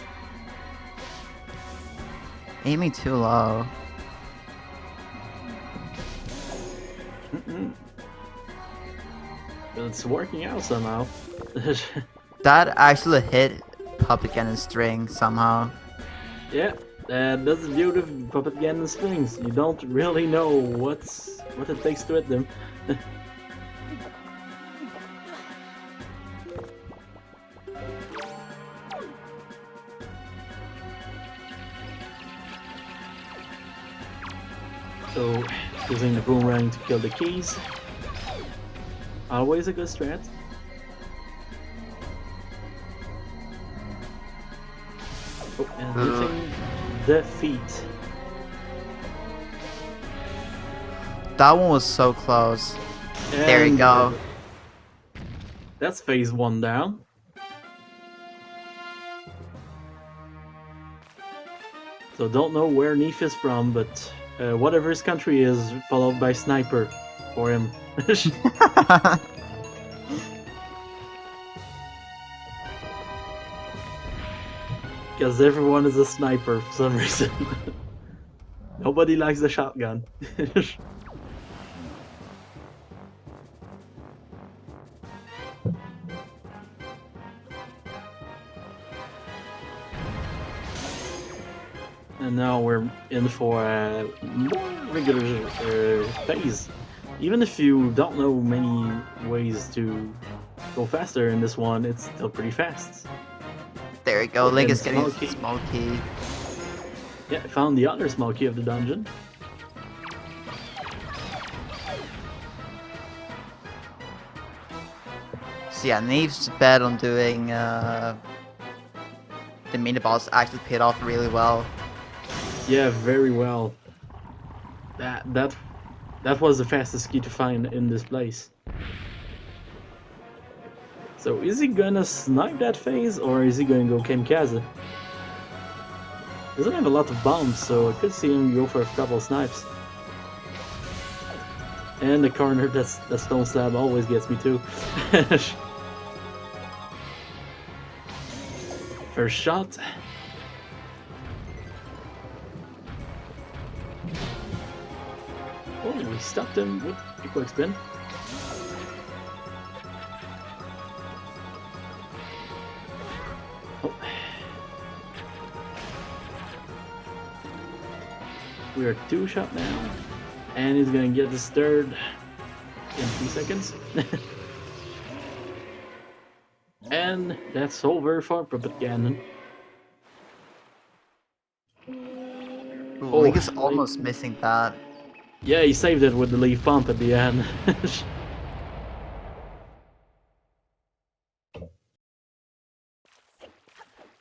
Aiming too low. But it's working out somehow. That actually hit Puppet Ganon string somehow. Yeah, that's the beauty of Puppet Ganon strings. You don't really know what it takes to hit them. So, using the boomerang to kill the keys. Always a good strat. Oh, and hitting the feet. That one was so close. There you go. That's phase 1 down. So don't know where neefe is from, but whatever his country is, followed by sniper for him. Because everyone is a sniper for some reason. Nobody likes the shotgun. And now we're in for a more regular phase. Even if you don't know many ways to go faster in this one, it's still pretty fast. There we go, Link is getting small a key. small key. Yeah, I found the other small key of the dungeon. So yeah, neefe's bet on doing the mini boss actually paid off really well. Yeah, very well. That was the fastest key to find in this place. So is he gonna snipe that phase, or is he gonna go kamikaze? Doesn't have a lot of bombs, so I could see him go for a couple snipes. And the corner, that stone slab always gets me too. First shot. Oh, we stopped him with a quick spin. Oh. We are 2-shot now, and he's gonna get this third in 3 seconds. And that's over for Puppet Cannon. Ooh, Oh, Link is Link. almost missing that. Yeah, he saved it with the leaf pump at the end.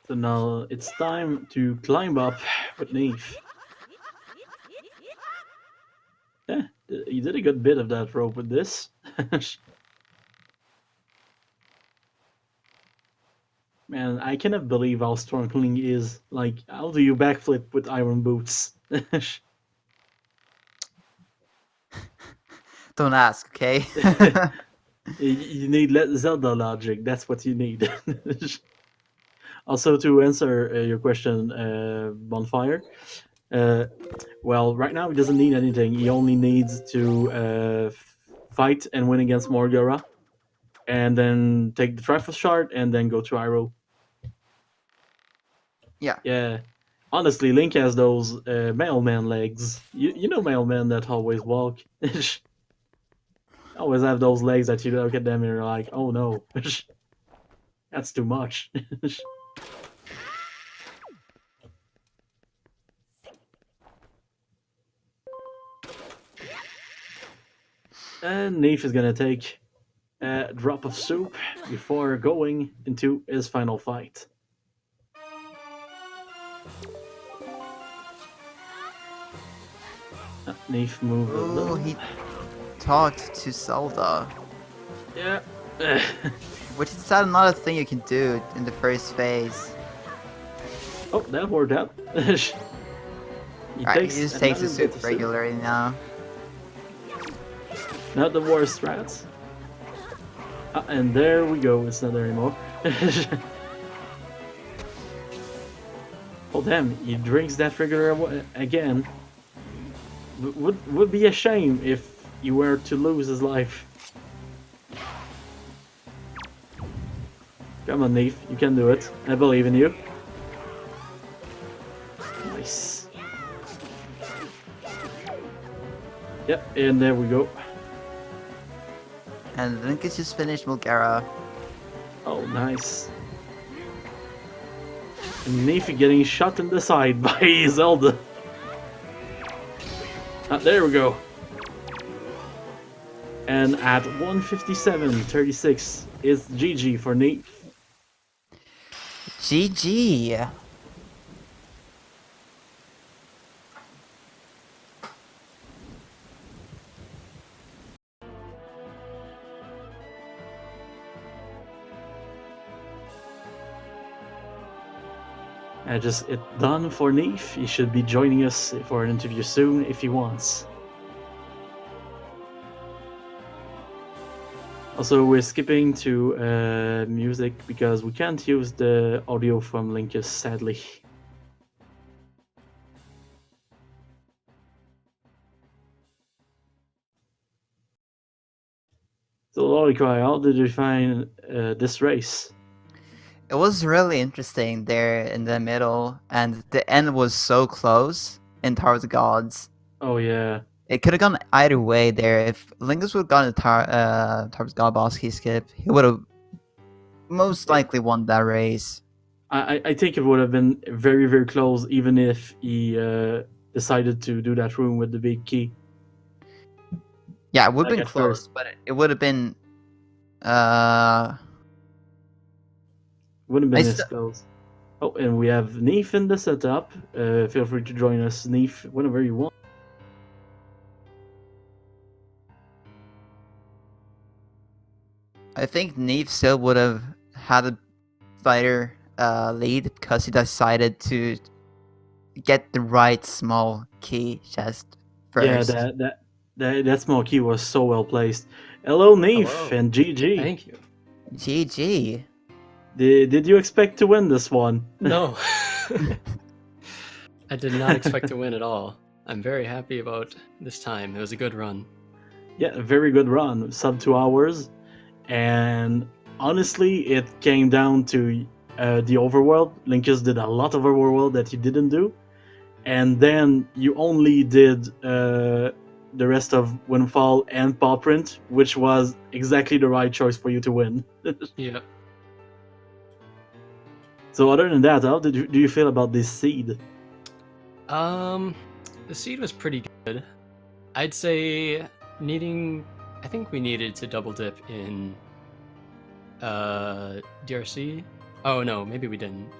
So now it's time to climb up with Neef. Yeah, you did a good bit of that rope with this. Man, I cannot believe how strong Link is. Like, how do you backflip with iron boots? Don't ask, okay? You need Zelda logic. That's what you need. Also, to answer your question, Bonfire. Uh, well, right now he doesn't need anything. He only needs to fight and win against Morgara, and then take the Triforce Shard, and then go to Iroh. Yeah. Yeah. Honestly, Link has those mailman legs. You know mailmen that always walk. Always have those legs that you look at them and you're like, oh no, that's too much. And Neef is gonna take a drop of soup before going into his final fight. Neef moved a Ooh, little. he talked to Zelda. Yeah. Which is not a thing you can do in the first phase. Oh, that worked out. He Right, he takes just takes the another bit soup of soup. regularly now. Not the worst rats. And there we go. It's not there anymore. Oh damn! He drinks that regular again. Would be a shame if you were to lose his life. Come on, Neef. You can do it. I believe in you. Nice. Yep, and there we go. And Linkus just finished Mulgara. Oh, nice. And Neef getting shot in the side by Zelda. There we go. And at 157.36 is GG for Neef. GG! Just it done for Neef. He should be joining us for an interview soon if he wants. Also, we're skipping to music because we can't use the audio from Linkus, sadly. So, Loricry, how did you find this race? It was really interesting there in the middle, and the end was so close in Tower of the Gods. Oh, yeah. It could have gone either way there. If Linkus would have gotten a Tower of the God boss key skip, he would have most likely won that race. I think it would have been very, very close even if he decided to do that room with the big key. Yeah, it would have Like been at close, first. but it would have been. Wouldn't have I been as close. Oh, and we have Neef in the setup. Feel free to join us, Neef, whenever you want. I think Neve still would have had a fighter lead because he decided to get the right small key chest Yeah, first. that small key was so well placed. Hello, Neef, Hello. and GG. Thank you. GG. Did you expect to win this one? No. I did not expect to win at all. I'm very happy about this time. It was a good run. Yeah, a very good run, sub 2 hours, and honestly, it came down to the overworld. Linkus did a lot of overworld that you didn't do, and then you only did the rest of Windfall and Paw Print, which was exactly the right choice for you to win. Yep. So other than that, how do you feel about this seed? The seed was pretty good. I'd say I think we needed to double dip in DRC. Oh no, maybe we didn't.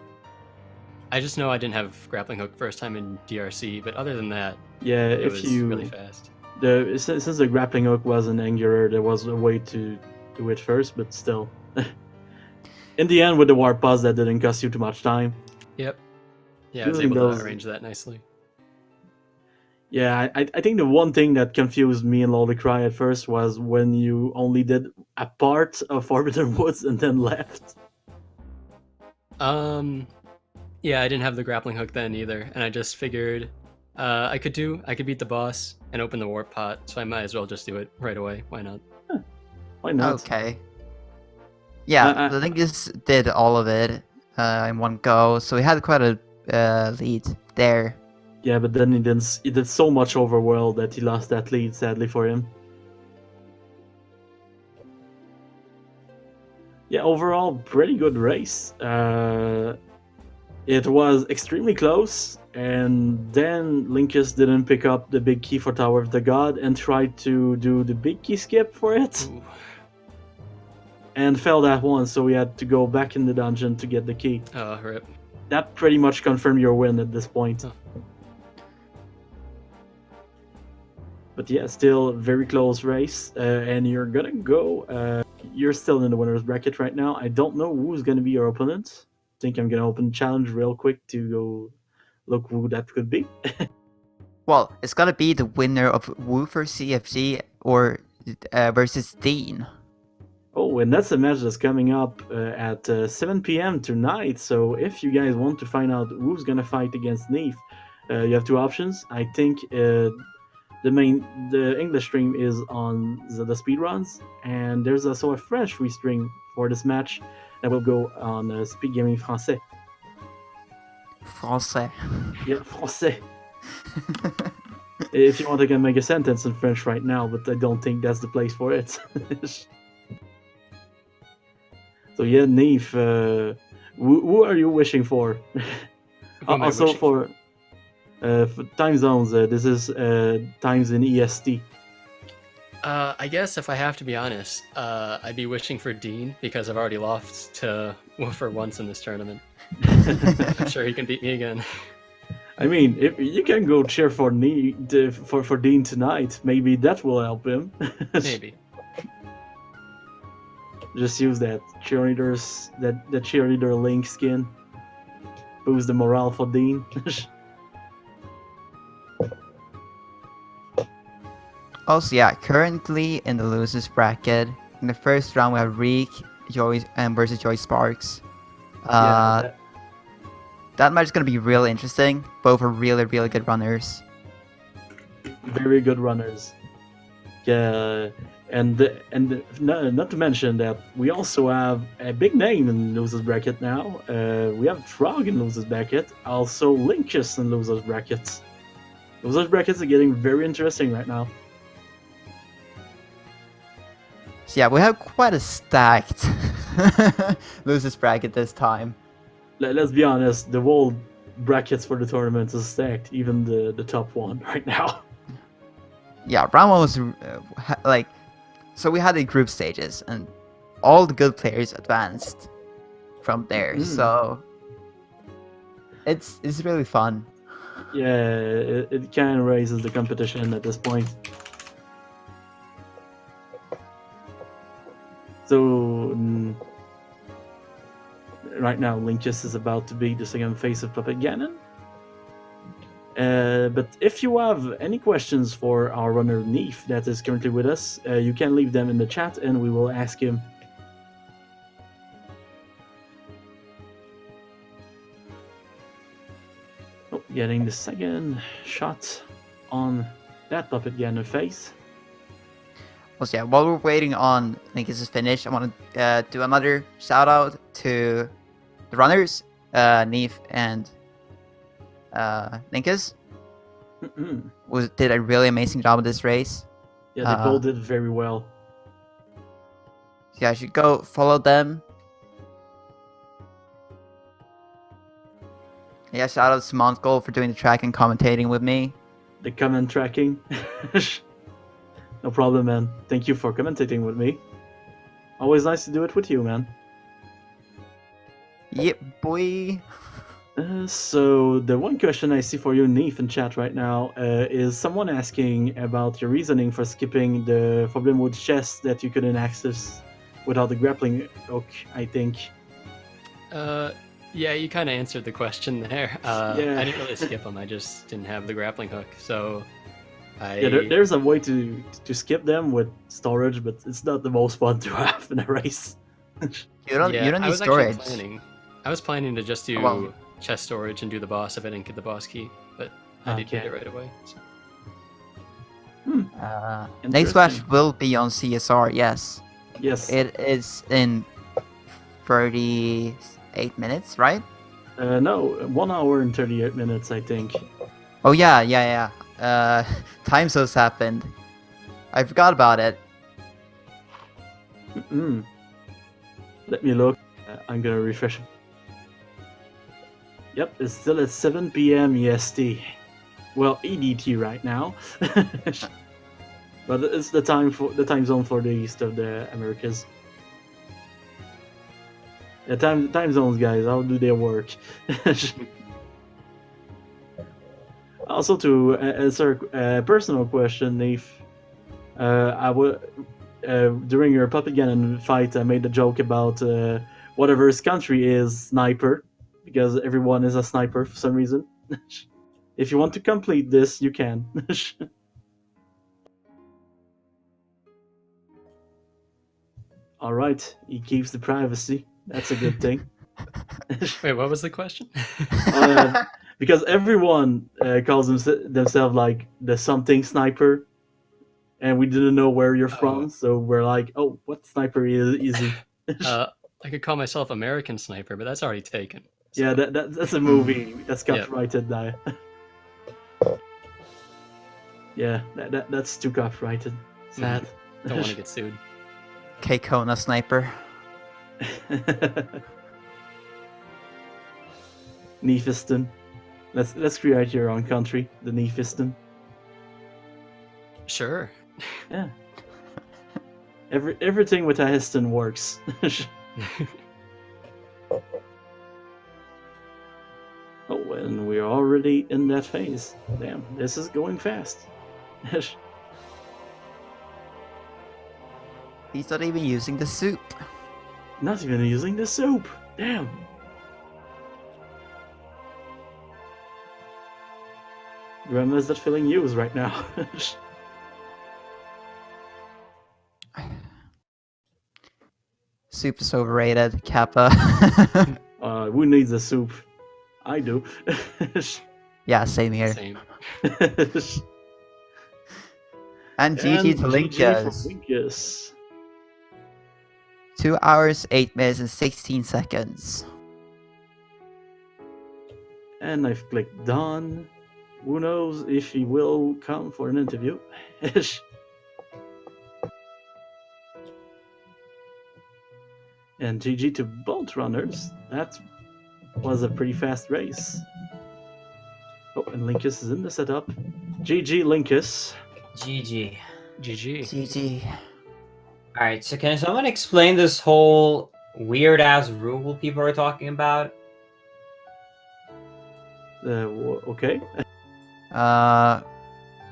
I just know I didn't have grappling hook first time in DRC, but other than that, Yeah, it if was you really fast. since the grappling hook was an angular, there was a way to do it first, but still. In the end, with the warp pause, that didn't cost you too much time. Yep. Yeah, I was Using able those, to arrange that nicely. yeah, I think the one thing that confused me and Lolly Cry at first was when you only did a part of Forbidden Woods and then left. Yeah, I didn't have the grappling hook then either, and I just figured I could beat the boss and open the warp pot, so I might as well just do it right away. Why not? Why not? Okay. Yeah, the Linkus did all of it in one go, so he had quite a lead there. Yeah, but then he did so much Overworld that he lost that lead, sadly for him. Yeah, overall, pretty good race. It was extremely close, and then Linkus didn't pick up the big key for Tower of the God and tried to do the big key skip for it. Ooh. And failed that one, so we had to go back in the dungeon to get the key. Oh, rip. That pretty much confirmed your win at this point. Oh. But yeah, still very close race, and you're gonna go. You're still in the winner's bracket right now. I don't know who's gonna be your opponent. I think I'm gonna open challenge real quick to go look who that could be. Well, it's gonna be the winner of Woofer CFG or versus Dean. Oh, and that's a match that's coming up at 7 p.m. tonight. So if you guys want to find out who's gonna fight against neefe, you have two options. I think the English stream is on the speedruns, and there's also a French restream for this match that will go on Speed Gaming Français. Français. Yeah, Français. If you want, I can make a sentence in French right now, but I don't think that's the place for it. So yeah, neefe, who are you wishing for? Who am I Also wishing for time zones, this is times in EST. I guess if I have to be honest, I'd be wishing for Dean because I've already lost to Woofer once in this tournament. I'm sure he can beat me again. I mean, if you can go cheer for for Dean tonight, maybe that will help him. Maybe. Just use that cheerleader Link skin. Boost the morale for Dean. Also, yeah, currently in the losers bracket, in the first round we have Reek, Joy, and versus Joy Sparks. That match is gonna be really interesting. Both are really, really good runners. Very good runners. Yeah, and not to mention that we also have a big name in losers bracket now. We have Frog in losers bracket, also Linkus in losers bracket. Losers brackets are getting very interesting right now. So yeah, we have quite a stacked losers bracket this time. Let's be honest, the whole brackets for the tournament is stacked, even the top one right now. Yeah, round one was like, so we had the group stages, and all the good players advanced from there. So it's really fun. Yeah, it kind of raises the competition at this point. So right now, Linkus is about to be the second face of Puppet Ganon. But if you have any questions for our runner neefe that is currently with us, you can leave them in the chat and we will ask him. Oh, getting the second shot on that Puppet Ganon face. Well, so yeah, while we're waiting on Linkus' finish, I want to do another shout out to the runners, neefe and Linkus. Did a really amazing job with this race. Yeah, they both did very well. So yeah, I should go follow them. Yeah, shout out to Mongold for doing the track and commentating with me. The comment tracking. No problem, man. Thank you for commentating with me. Always nice to do it with you, man. Yep, boy. So the one question I see for you, neefe, in chat right now is someone asking about your reasoning for skipping the Forbidden Wood chest that you couldn't access without the grappling hook, I think. Yeah, you kind of answered the question there. Yeah. I didn't really skip them. I just didn't have the grappling hook, so Yeah, there's a way to skip them with storage, but it's not the most fun to have in a race. You don't I need was storage. actually planning to just do Well- chest storage and do the boss if I didn't get the boss key, but I did get Okay. it right away. So. Next match Interesting. will be on CSR, yes. Yes. It is in 38 minutes, right? No, 1 hour and 38 minutes, I think. Oh yeah. Time zones happened. I forgot about it. Mm. Let me look. I'm gonna refresh. Yep, it's still at 7 p.m. EST. Well, EDT right now. But it's the time zone for the east of the Americas. Yeah, time zones, guys. How do they work? Also, to answer a personal question, neefe, during your Puppet Cannon fight, I made a joke about whatever his country is sniper, because everyone is a sniper for some reason. If you want to complete this, you can. All right, he keeps the privacy. That's a good thing. Wait, what was the question? Because everyone calls themselves like the something sniper, and we didn't know where you're from, so we're like, oh, what sniper is he? I could call myself American Sniper, but that's already taken. So. Yeah, that's a movie that's copyrighted now. Yeah, that's too copyrighted. Sad. Don't want to get sued. K-Kona sniper. Neefiston. Let's create your own country, the Neefiston. Sure. Yeah. Everything with a Histon works. Oh, and we're already in that phase. Damn, this is going fast. He's not even using the soup. Not even using the soup. Damn. Grandma's not feeling used right now. Soup is overrated, Kappa. Who needs a soup? I do. Yeah, same here. Same. And GG to Linkus. Linkus. 2 hours, 8 minutes, and 16 seconds. And I've clicked done. Who knows if he will come for an interview? And GG to both runners. That was a pretty fast race. Oh, and Linkus is in the setup. GG Linkus. GG. GG. GG. Alright, so can someone explain this whole weird ass rule people are talking about? Okay.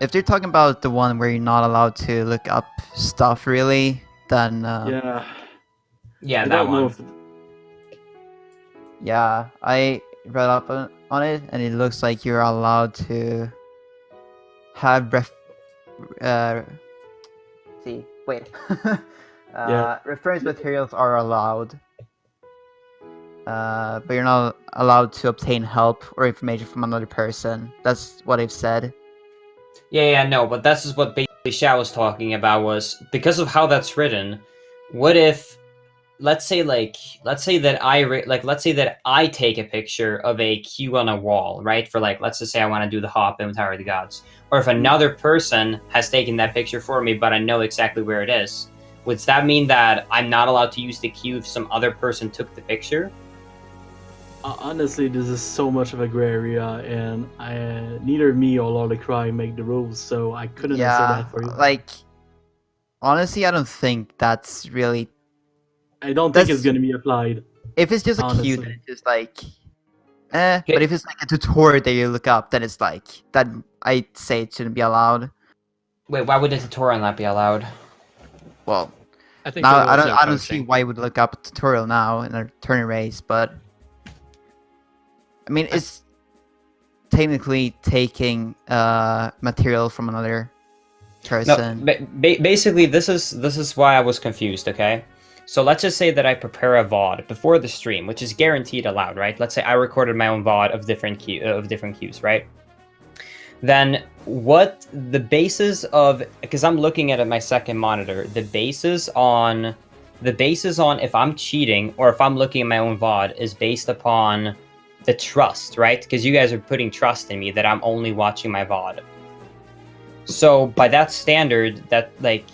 If they're talking about the one where you're not allowed to look up stuff, really, then Yeah. Yeah, I that don't know one. if yeah, I read up on it, and it looks like you're allowed to have see, wait. Reference materials are allowed, but you're not allowed to obtain help or information from another person. That's what they've said. Yeah, no, but that's just what basically Xiao was talking about, was because of how that's written, what if, let's say that I take a picture of a queue on a wall, right? For let's just say I want to do the hop in Tower of the Gods. Or if another person has taken that picture for me, but I know exactly where it is. Would that mean that I'm not allowed to use the queue if some other person took the picture? Honestly, this is so much of a gray area, and neither me or Lolly Cry make the rules, so I couldn't answer Yeah, that for you. like honestly, I don't think that's really. I don't think it's That's going to be applied. if it's just a cue, then Honestly. it's just like, eh. But Okay. if it's like a tutorial that you look up, then it's like that. I'd say it shouldn't be allowed. Wait, why would a tutorial not be allowed? Well, I think the now rule is no I don't see coaching. why you would look up a tutorial now in a turn race, but I mean it's technically taking material from another No, person. basically, this is why I was confused. Okay, so let's just say that I prepare a VOD before the stream, which is guaranteed allowed, right? Let's say I recorded my own VOD of different cues, right? Then what the basis of, because I'm looking at my second monitor, the basis on if I'm cheating or if I'm looking at my own VOD is based upon the trust, right? Because you guys are putting trust in me that I'm only watching my VOD. So by that standard, that like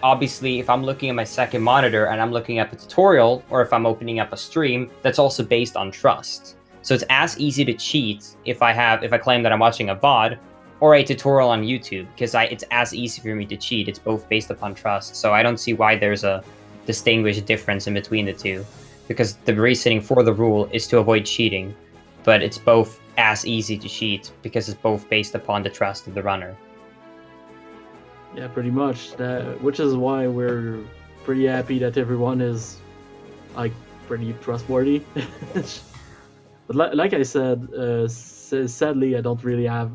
obviously if I'm looking at my second monitor and I'm looking at a tutorial, or if I'm opening up a stream, that's also based on trust. So it's as easy to cheat if I claim that I'm watching a VOD or a tutorial on YouTube, because it's as easy for me to cheat. It's both based upon trust. So I don't see why there's a distinguished difference in between the two, because the reasoning for the rule is to avoid cheating, but it's both as easy to cheat because it's both based upon the trust of the runner. Yeah, pretty much. Which is why we're pretty happy that everyone is like pretty trustworthy. But like I said, sadly, I don't really have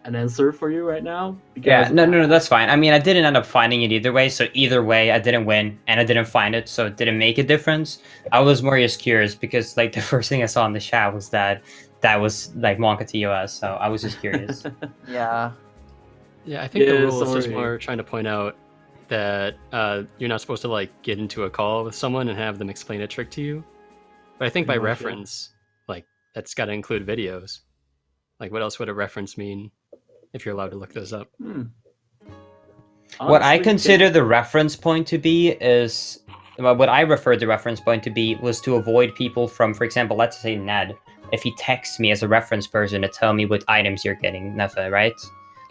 an answer for you right now. Yeah, Because no, that's fine. I mean, I didn't end up finding it either way, so either way, I didn't win, and I didn't find it, so it didn't make a difference. I was more just curious, because, like, the first thing I saw in the chat was that was, like, Monka TOS, so I was just curious. Yeah. Yeah, I think the Yeah, rule is just sorry. more trying to point out that you're not supposed to like get into a call with someone and have them explain a trick to you. But I think by Pretty much, yeah. reference, like that's got to include videos. Like, what else would a reference mean if you're allowed to look those up? What I Honestly, consider the reference point to be is, well, what I referred the reference point to be was to avoid people from, for example, let's say Ned, if he texts me as a reference person to tell me what items you're getting, Nefe, right?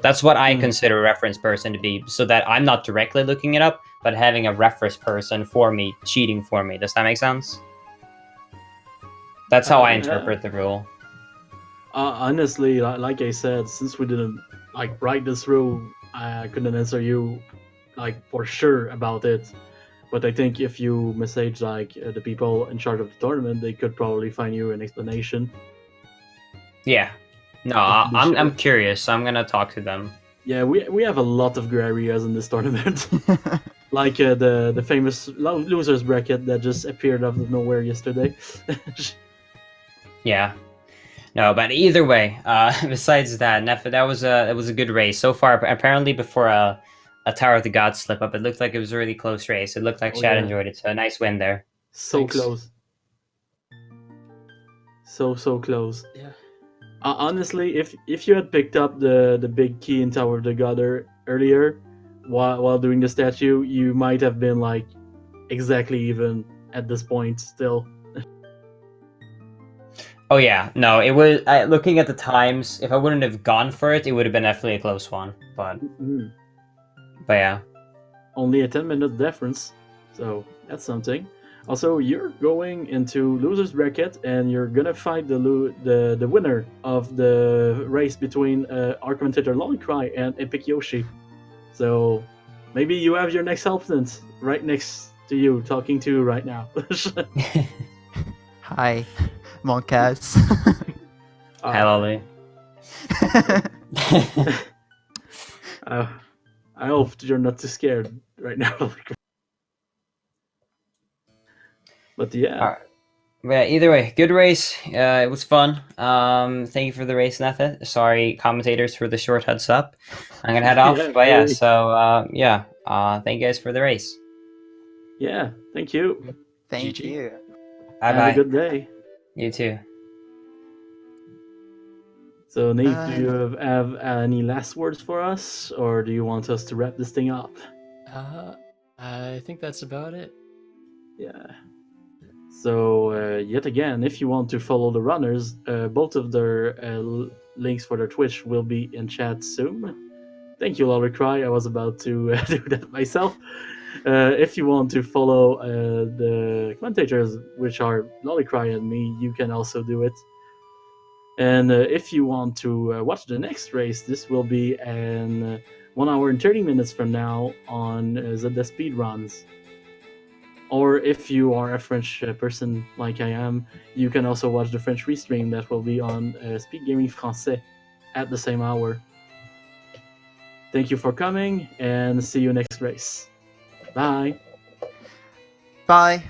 That's what I consider a reference person to be, so that I'm not directly looking it up, but having a reference person for me, cheating for me. Does that make sense? That's how I Yeah. interpret the rule. Honestly, like I said, since we didn't like write this rule, I couldn't answer you like for sure about it. But I think if you message like the people in charge of the tournament, they could probably find you an explanation. Yeah. No, Just to be sure. I'm curious, so I'm gonna talk to them. Yeah, we have a lot of gray areas in this tournament. Like the famous losers bracket that just appeared out of nowhere yesterday. Yeah. No, but either way, besides that, Nefe, that was a good race so far. Apparently, before a Tower of the Gods slip up, it looked like it was a really close race. It looked like Oh, Shad yeah. enjoyed it, so a nice win there. So Thanks. close. So close. Yeah. Honestly, if you had picked up the big key in Tower of the God earlier, while doing the statue, you might have been like exactly even at this point still. Oh yeah, no, it was. Looking at the times, if I wouldn't have gone for it, it would have been definitely a close one. But yeah. Only a 10-minute difference, so that's something. Also, you're going into losers bracket, and you're gonna fight the winner of the race between our commentator Lollicry and Epic Yoshi. So maybe you have your next opponent right next to you, talking to you right now. Hi, Monkas. Hi, Lolly. I hope you're not too scared right now. But yeah. Alright. Yeah, either way, good race. It was fun. Thank you for the race, Netha. Sorry, commentators, for the short heads up. I'm gonna head off, Yeah, but yeah. really. So thank you guys for the race. Yeah, thank you. Thank GG. you. Bye Have bye. a good day. You too. So, Neefe, do you have any last words for us, or do you want us to wrap this thing up? I think that's about it. Yeah. So yet again, if you want to follow the runners, both of their links for their Twitch will be in chat soon. Thank you, Lollicry. I was about to do that myself. If you want to follow the commentators, which are Lollicry and me, you can also do it. And if you want to watch the next race, this will be in 1 hour and 30 minutes from now on Zelda Speedruns. Or if you are a French person like I am, you can also watch the French restream that will be on Speed Gaming Français at the same hour. Thank you for coming, and see you next race. Bye. Bye.